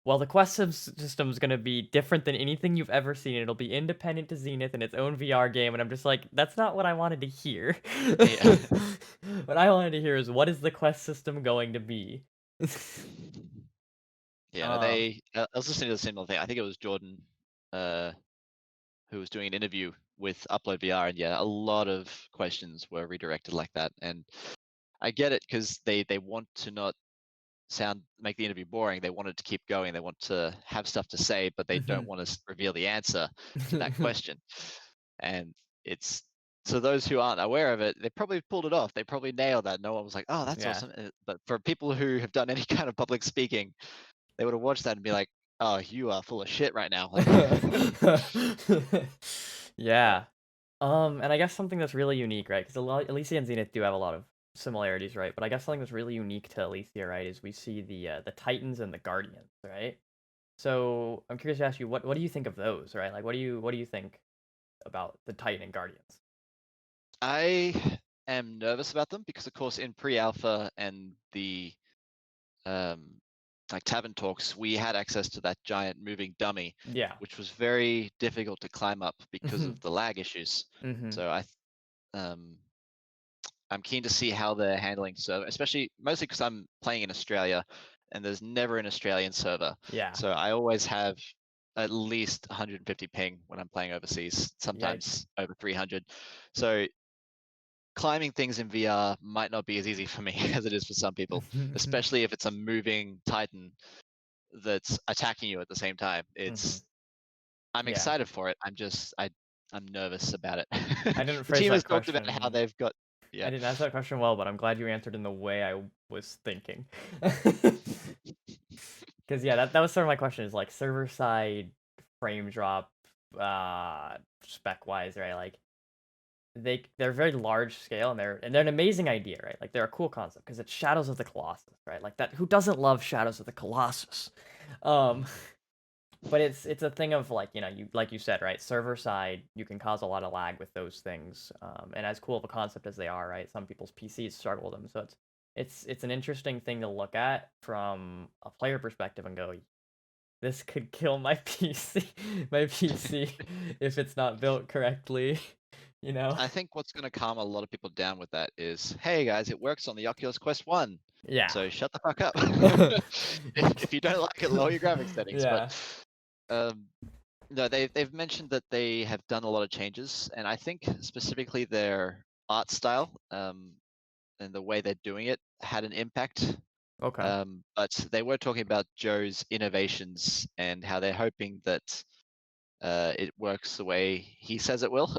well, the quest system's gonna be different than anything you've ever seen. It'll be independent to Zenith in its own VR game, and I'm just like, that's not what I wanted to hear. Yeah. What I wanted to hear is what is the quest system going to be? Yeah, no, Um, I was listening to the similar thing. I think it was Jordan, uh, who was doing an interview with Upload VR, and yeah, a lot of questions were redirected like that. And I get it because they want to not make the interview boring. They want it to keep going. They want to have stuff to say, but they don't mhm. want to reveal the answer to that question. And it's so those who aren't aware of it, they probably pulled it off. They probably nailed that. No one was like, "Oh, that's Yeah. awesome." But for people who have done any kind of public speaking, they would have watched that and be like, "Oh, you are full of shit right now." Like, but Yeah. And I guess something that's really unique, right? Because Elysia and Zenith do have a lot of similarities, right? But I guess something that's really unique to Elysia, right, is we see the Titans and the Guardians, right? So I'm curious to ask you, what do you think of those, right? Like, what do you think about the Titan and Guardians? I am nervous about them because, of course, in pre-alpha and the um, like tavern talks, we had access to that giant moving dummy, Yeah. which was very difficult to climb up because hmm of the lag issues. hmm So um, I'm keen to see how they're handling server, especially mostly because I'm playing in Australia, and there's never an Australian server. Yeah. So I always have at least 150 ping when I'm playing overseas, Yikes. sometimes over 300. So climbing things in VR might not be as easy for me as it is for some people, especially if it's a moving Titan that's attacking you at the same time. hmm I'm Yeah. excited for it. I'm nervous about it. I didn't The phrase team that has talked about how question. they've got I yeah. didn't ask that question well, but I'm glad you answered in the way I was thinking. Because yeah, that was sort of my question is like server side frame drop spec wise, right? Like they're very large scale and they're an amazing idea, right? Like they're a cool concept because it's Shadows of the Colossus, right? Like that who doesn't love Shadows of the Colossus? Um but it's a thing of like, you like you said, right? Server side, you can cause a lot of lag with those things. And as cool of a concept as they are, right? Some people's PCs struggle with them. So it's an interesting thing to look at from a player perspective and go, this could kill my PC, my PC if it's not built correctly, you know? I think what's going to calm a lot of people down with that is, hey guys, it works on the Oculus Quest 1. Yeah. So shut the fuck up. If you don't like it, lower your graphics settings. But Yeah. um, no, they've mentioned that they have done a lot of changes, and I think specifically their art style and the way they're doing it had an impact. Okay. But they were talking about Joe's innovations and how they're hoping that it works the way he says it will,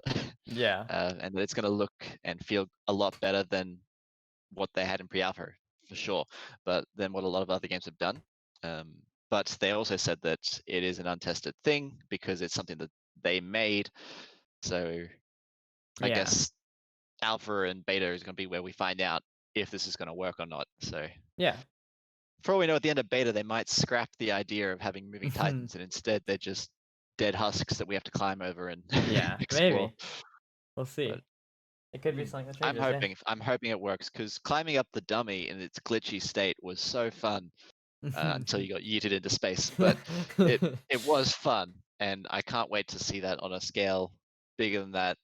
Yeah. and that it's going to look and feel a lot better than what they had in pre-alpha for sure, but than what a lot of other games have done. Um, but they also said that it is an untested thing because it's something that they made. So I Yeah. guess alpha and beta is going to be where we find out if this is going to work or not. So Yeah. for all we know, at the end of beta, they might scrap the idea of having moving titans, and instead they're just dead husks that we have to climb over and Yeah. explore. Maybe. We'll But see. It could be something that I'm changes, yeah. hoping I'm hoping it works because climbing up the dummy in its glitchy state was so fun until you got yeeted into space. But it was fun, and I can't wait to see that on a scale bigger than that,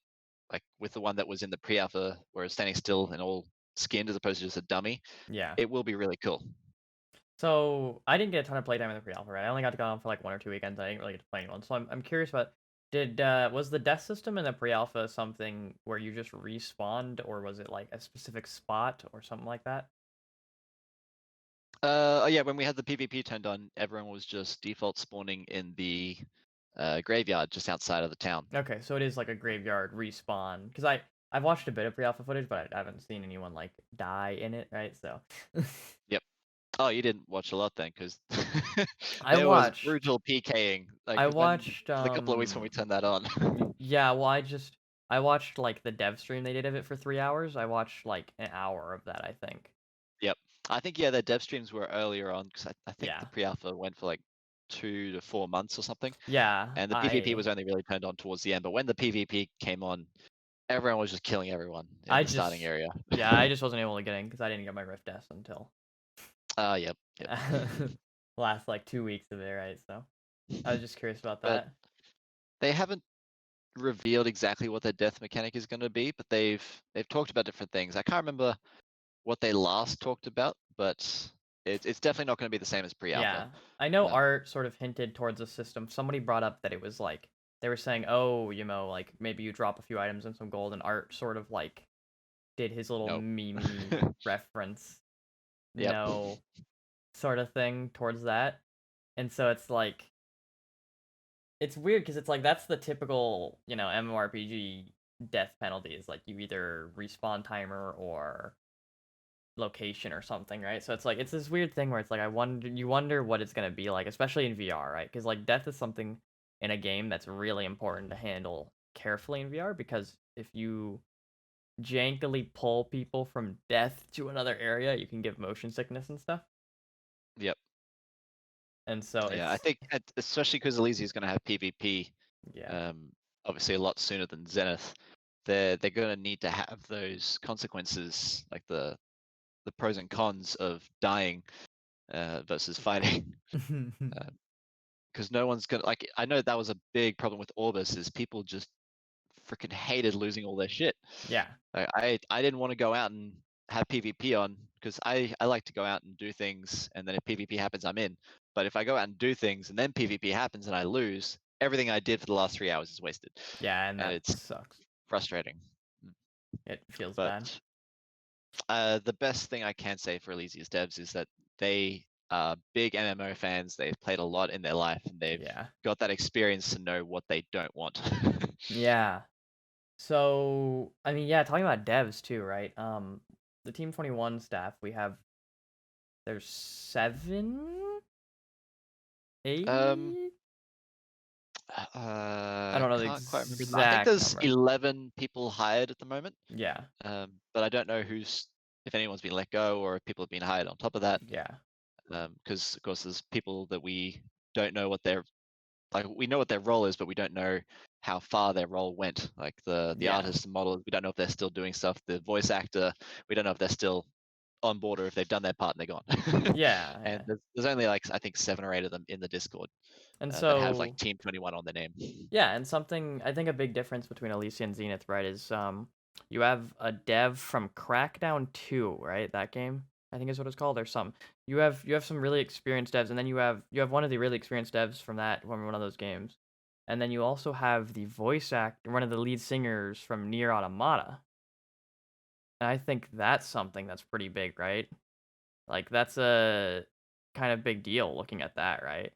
like with the one that was in the pre-alpha where it's standing still and all skinned as opposed to just a dummy. Yeah. It will be really cool. So I didn't get a ton of playtime in the pre-alpha, right? I only got to go on for like 1 or 2 weekends. I didn't really get to play anyone. So I'm curious about did was the death system in the pre-alpha something where you just respawned, or was it like a specific spot or something like that? Oh yeah, when we had the PvP turned on, everyone was just default spawning in the graveyard just outside of the town. Okay, so it is like a graveyard respawn. Because I've watched a bit of pre-alpha footage, but I haven't seen anyone like die in it, right? So Yep. Oh, you didn't watch a lot then, because I there was watched brutal PKing. Like I when watched for the couple of weeks when we turned that on. yeah, well I watched like the dev stream they did of it for 3 hours. I watched like an hour of that, I think. Yep. I think yeah, the dev streams were earlier on because I think Yeah. the pre-alpha went for like 2 to 4 months or something, Yeah, and the PvP I was only really turned on towards the end. But when the PvP came on, everyone was just killing everyone in I the starting just area. yeah, I just wasn't able to get in because I didn't get my Rift S until. Yep, yep. last like 2 weeks of it, right? So I was just curious about But that. they haven't revealed exactly what their death mechanic is going to be, but they've talked about different things. I can't remember what they last talked about, but it's definitely not going to be the same as pre-alpha. Yeah, I know Um, Art sort of hinted towards a system. Somebody brought up that it was like they were saying, "Oh, like maybe you drop a few items and some gold," and Art sort of like did his little no. meme reference, Yep. no sort of thing towards that. And so it's like it's weird because it's like that's the typical, MMORPG death penalty is like you either respawn timer or location or something, right? So it's like it's this weird thing where it's like you wonder what it's gonna be like, especially in VR, right? Because like death is something in a game that's really important to handle carefully in VR because if you jankily pull people from death to another area, you can give motion sickness and stuff. Yep. And so Yeah, I it's think especially because Elysia is going to have PvP, yeah. um, obviously a lot sooner than Zenith. They're going to need to have those consequences, like the pros and cons of dying versus fighting. Because no one's gonna like. I know that was a big problem with Orbis, is people just freaking hated losing all their shit. Yeah. I didn't want to go out and have PvP on because I like to go out and do things, and then if PvP happens, I'm in. But if I go out and do things and then PvP happens and I lose, everything I did for the last 3 hours is wasted, Yeah, and and that it's sucks. frustrating. Mm. It feels bad. But the best thing I can say for Elysia's devs is that they are big MMO fans. They've played a lot in their life, and they've Yeah. got that experience to know what they don't want. Yeah. So, I mean, yeah, talking about devs too, right? The Team 21 staff, there's 7, um, 8. I I don't know the can't quite remember. I think exact there's number. 11 people hired at the moment, Yeah. but I don't know if anyone's been let go or if people have been hired on top of that. Yeah. Because of course there's people that we don't know what their like we know what their role is, but we don't know how far their role went. Like the Yeah. artist and model, we don't know if they're still doing stuff. The voice actor, we don't know if they're still on board or if they've done their part and they're gone. Yeah, And yeah. there's only like I think 7 or 8 of them in the Discord And that have like so, Team 21 on their name. yeah, and something I think a big difference between Elysia and Zenith, right, is you have a dev from Crackdown 2, right? That game, I think is what it's called, or some. You have some really experienced devs, and then you have one of the really experienced devs from one of those games. And then you also have the voice actor, one of the lead singers from Nier Automata. And I think that's something that's pretty big, right? Like that's a kind of big deal looking at that, right?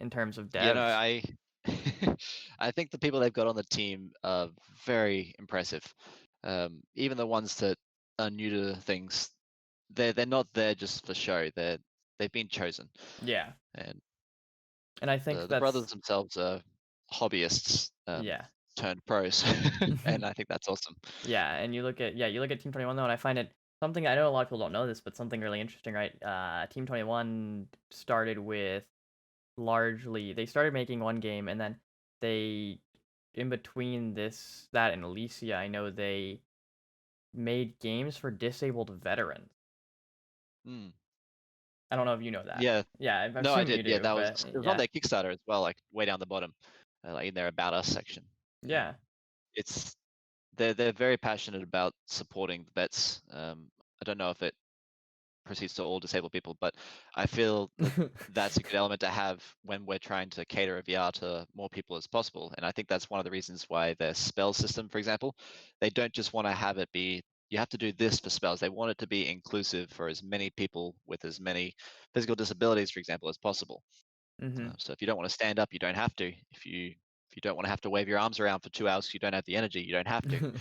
In terms of You know, devs. I think the people they've got on the team are very impressive. Even the ones that are new to things, they're not there just for show. They've been chosen, Yeah. and And I think the brothers that's themselves are hobbyists yeah. turned pros, and I think that's awesome. Yeah, and you look at Team 21 though, and I find it something I know a lot of people don't know this, but something really interesting, right? Team 21 started with largely they started making one game, and then they in between that and Elysia, I know they made games for disabled veterans. Mm, I don't know if you know that. yeah, Yeah, I'm no, I assuming did. you Yeah, do, that was but it was on yeah, their Kickstarter as well, like way down the bottom, like in their About Us section. Um, yeah. it's they're very passionate about supporting the vets. I don't know if it proceeds to all disabled people, but I feel that that's a good element to have when we're trying to cater a VR to more people as possible. And I think that's one of the reasons why their spell system, for example, they don't just want to have it be you have to do this for spells. They want it to be inclusive for as many people with as many physical disabilities, for example, as possible. hmm So if you don't want to stand up, you don't have to. If you don't want to have to wave your arms around for 2 hours, you don't have the energy. You don't have to.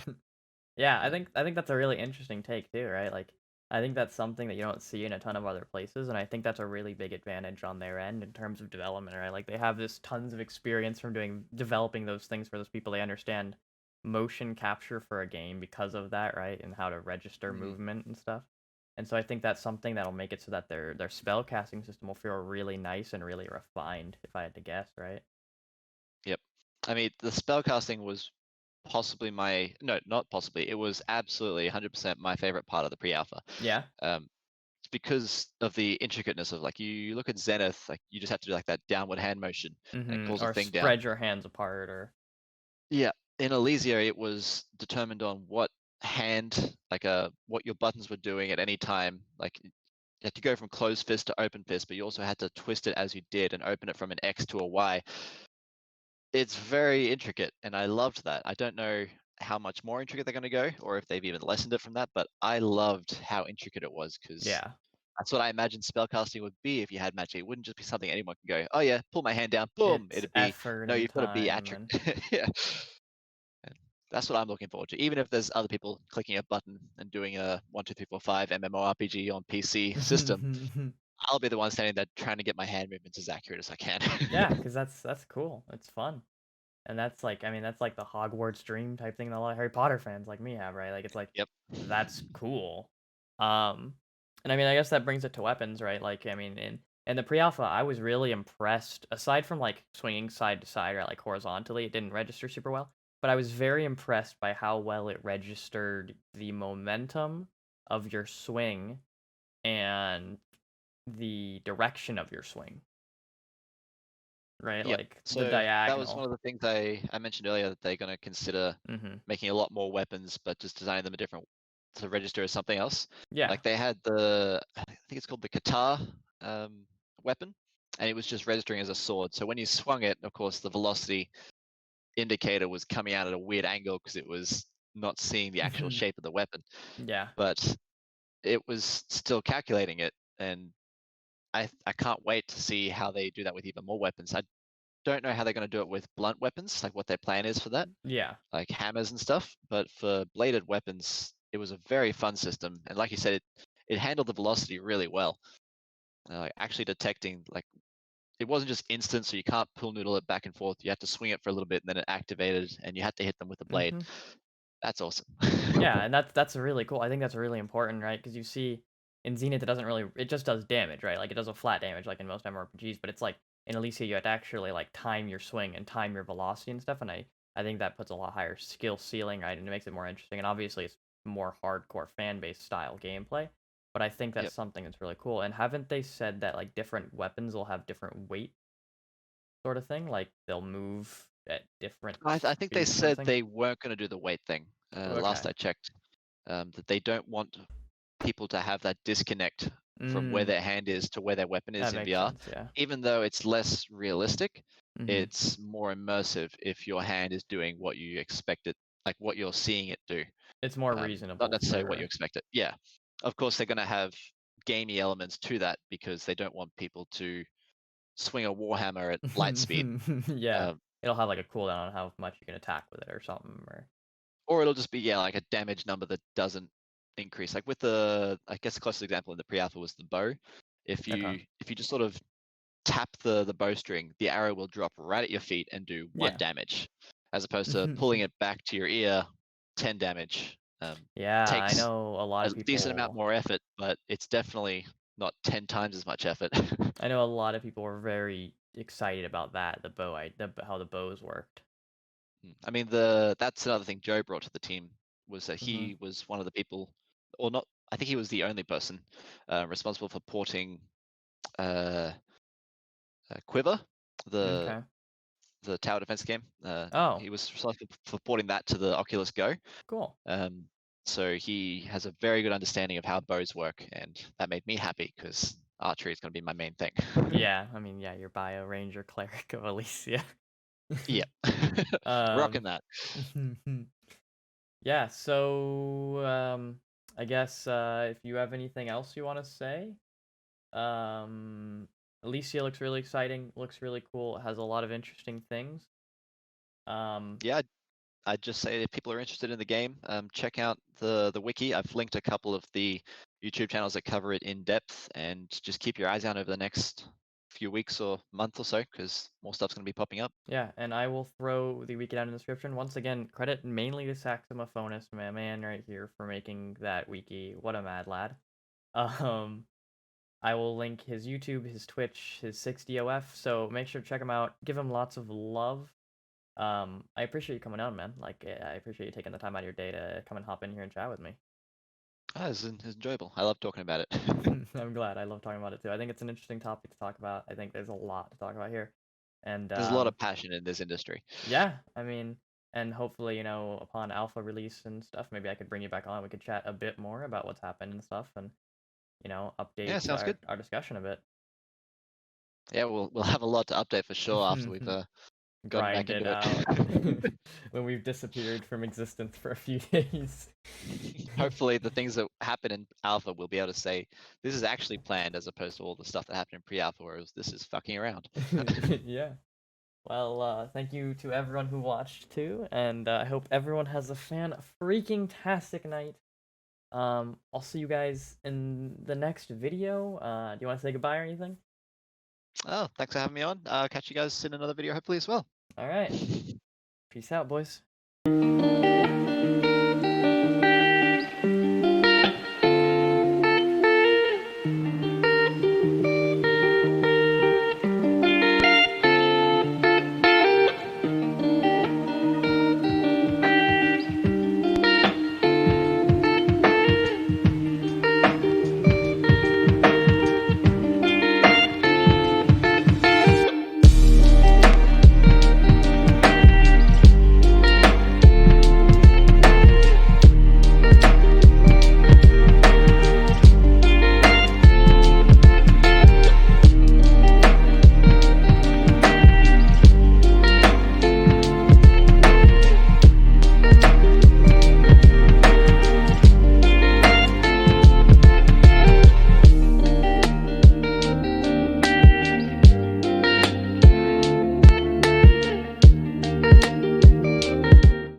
Yeah, I Um, think I think that's a really interesting take too, right? Like I think that's something that you don't see in a ton of other places, and I think that's a really big advantage on their end in terms of development, right? Like they have this tons of experience from developing those things for those people. They understand motion capture for a game because of that, right? And how to register mhm. movement and stuff. And so I think that's something that'll make it so that their spell casting system will feel really nice and really refined, if I had to guess, right? Yep. I mean, the spellcasting was possibly no, not possibly. It was absolutely 100% my favorite part of the pre-alpha. Yeah. Um, it's because of the intricateness of like you look at Zenith, like you just have to do like that downward hand motion and it pulls the Or thing down. spread your hands apart, or Yeah, in Elysia, it was determined on what hand, like what your buttons were doing at any time. Like you had to go from closed fist to open fist, but you also had to twist it as you did and open it from an X to a Y. It's very intricate, and I loved that. I don't know how much more intricate they're going to go, or if they've even lessened it from that, but I loved how intricate it was because yeah, that's what I imagined spellcasting would be if you had magic. It wouldn't just be something anyone can go, oh yeah, pull my hand down, boom. it's It'd be, effort no, and you've got to be time, accurate. and Yeah. And that's what I'm looking forward to. Even if there's other people clicking a button and doing a 1, 2, 3, 4, 5 MMORPG on PC system, I'll be the one standing there trying to get my hand movements as accurate as I can. yeah, because that's cool. It's fun. And that's like, I mean, that's like the Hogwarts dream type thing that a lot of Harry Potter fans like me have, right? Like, it's like, Yep. that's cool. Um, and I mean, I guess that brings it to weapons, right? Like, I mean, in the pre-alpha, I was really impressed. Aside from like swinging side to side or like horizontally, it didn't register super well. But I was very impressed by how well it registered the momentum of your swing and the direction of your swing, right? Yep. Like the So that was one diagonal. of the things I mentioned earlier that they're going to consider Hmm. making a lot more weapons, but just designing them a different to register as something else. Yeah. Like they had I think it's called the Qatar um, weapon, and it was just registering as a sword. So when you swung it, of course, the velocity indicator was coming out at a weird angle because it was not seeing the actual shape of the weapon, Yeah. but it was still calculating it. And I can't wait to see how they do that with even more weapons. I don't know how they're going to do it with blunt weapons, like what their plan is for that, Yeah. like hammers and stuff. But for bladed weapons, it was a very fun system, and like you said, it handled the velocity really well. Like actually detecting, like it wasn't just instant, so you can't pull noodle it back and forth. You had to swing it for a little bit, and then it activated, and you had to hit them with the blade. Mhm. That's awesome. Yeah, and that's really cool. I think that's really important, right? Because you see in Zenith, it doesn't really, it just does damage, right? Like it does a flat damage, like in most MMORPGs. But it's like in Elysia, you have to actually like time your swing and time your velocity and stuff. And I think that puts a lot higher skill ceiling, right? And it makes it more interesting. And obviously, it's more hardcore fan based style gameplay. But I think that's Yep. something that's really cool. And haven't they said that like different weapons will have different weight, sort of thing? Like they'll move at different I think they speeds, kind of said thing. they weren't going to do the weight thing. Last Okay. I checked, that they don't want people to have that disconnect from where Mm, their hand is to where their weapon is that in makes VR. sense. Yeah. Even though it's less realistic, Mhm. it's more immersive if your hand is doing what you expect it, like what you're seeing it do. It's more Not reasonable necessarily what you for expect it. Yeah, of course they're going to have gamey elements to that because they don't want people to swing a warhammer at light speed. yeah. Um, It'll have like a cooldown on how much you can attack with it or something. Or or it'll just be like a damage number that doesn't increase. Like with I guess the closest example in the pre-alpha was the bow. If okay. you just sort of tap the bowstring, the arrow will drop right at your feet and do 1 Yeah. damage, as opposed to pulling it back to your ear, 10 damage. yeah, I Takes know a lot a of decent amount people. more effort, but it's definitely not 10 times as much effort. I know a lot of people were very excited about that. The bow, how the bows worked. I mean, that's another thing Joe brought to the team was that Hmm. he was one of the people, or not. I think he was the only person responsible for porting uh, Quiver, the Okay. the tower defense game. Oh, He was responsible for porting that to the Oculus Go. cool. Um, so he has a very good understanding of how bows work, and that made me happy because archery is going to be my main thing. Yeah, I mean, yeah, your bio ranger cleric of Alicia. Yeah, um, rocking that. yeah. So, I guess if you have anything else you want to say. Um, Alicia looks really exciting, looks really cool, has a lot of interesting things. Um, Yeah, I'd just say if people are interested in the game, check out the wiki. I've linked a couple of the YouTube channels that cover it in depth, and just keep your eyes out over the next few weeks or month or so, because more stuff's going to be popping up. yeah, and I will throw the wiki down in the description. Once again, credit mainly to Saxomophonist, my man right here, for making that wiki. What a mad lad. Um, I will link his YouTube, his Twitch, his 60OF, so make sure to check him out. Give him lots of love. I appreciate you coming on, man. Like, I appreciate you taking the time out of your day to come and hop in here and chat with me. Oh, it's enjoyable. I love talking about it. I'm glad. I love talking about it too. I think it's an interesting topic to talk about. I think there's a lot to talk about here. And There's a lot of passion in this industry. yeah, I mean, and hopefully, upon alpha release and stuff, maybe I could bring you back on. We could chat a bit more about what's happened and stuff and, Yeah, update sounds good. our discussion a bit. Yeah, we'll have a lot to update for sure after we've gotten back Grind it into it. out when we've disappeared from existence for a few days. Hopefully, the things that happen in alpha we'll be able to say this is actually planned, as opposed to all the stuff that happened in pre-alpha, whereas this is fucking around. Yeah. Well, thank you to everyone who watched too, and I hope everyone has a freaking-tastic night. I'll see you guys in the next video. Do you want to say goodbye or anything? Oh, thanks for having me on. Catch you guys in another video, hopefully as well. All right. Peace out, boys.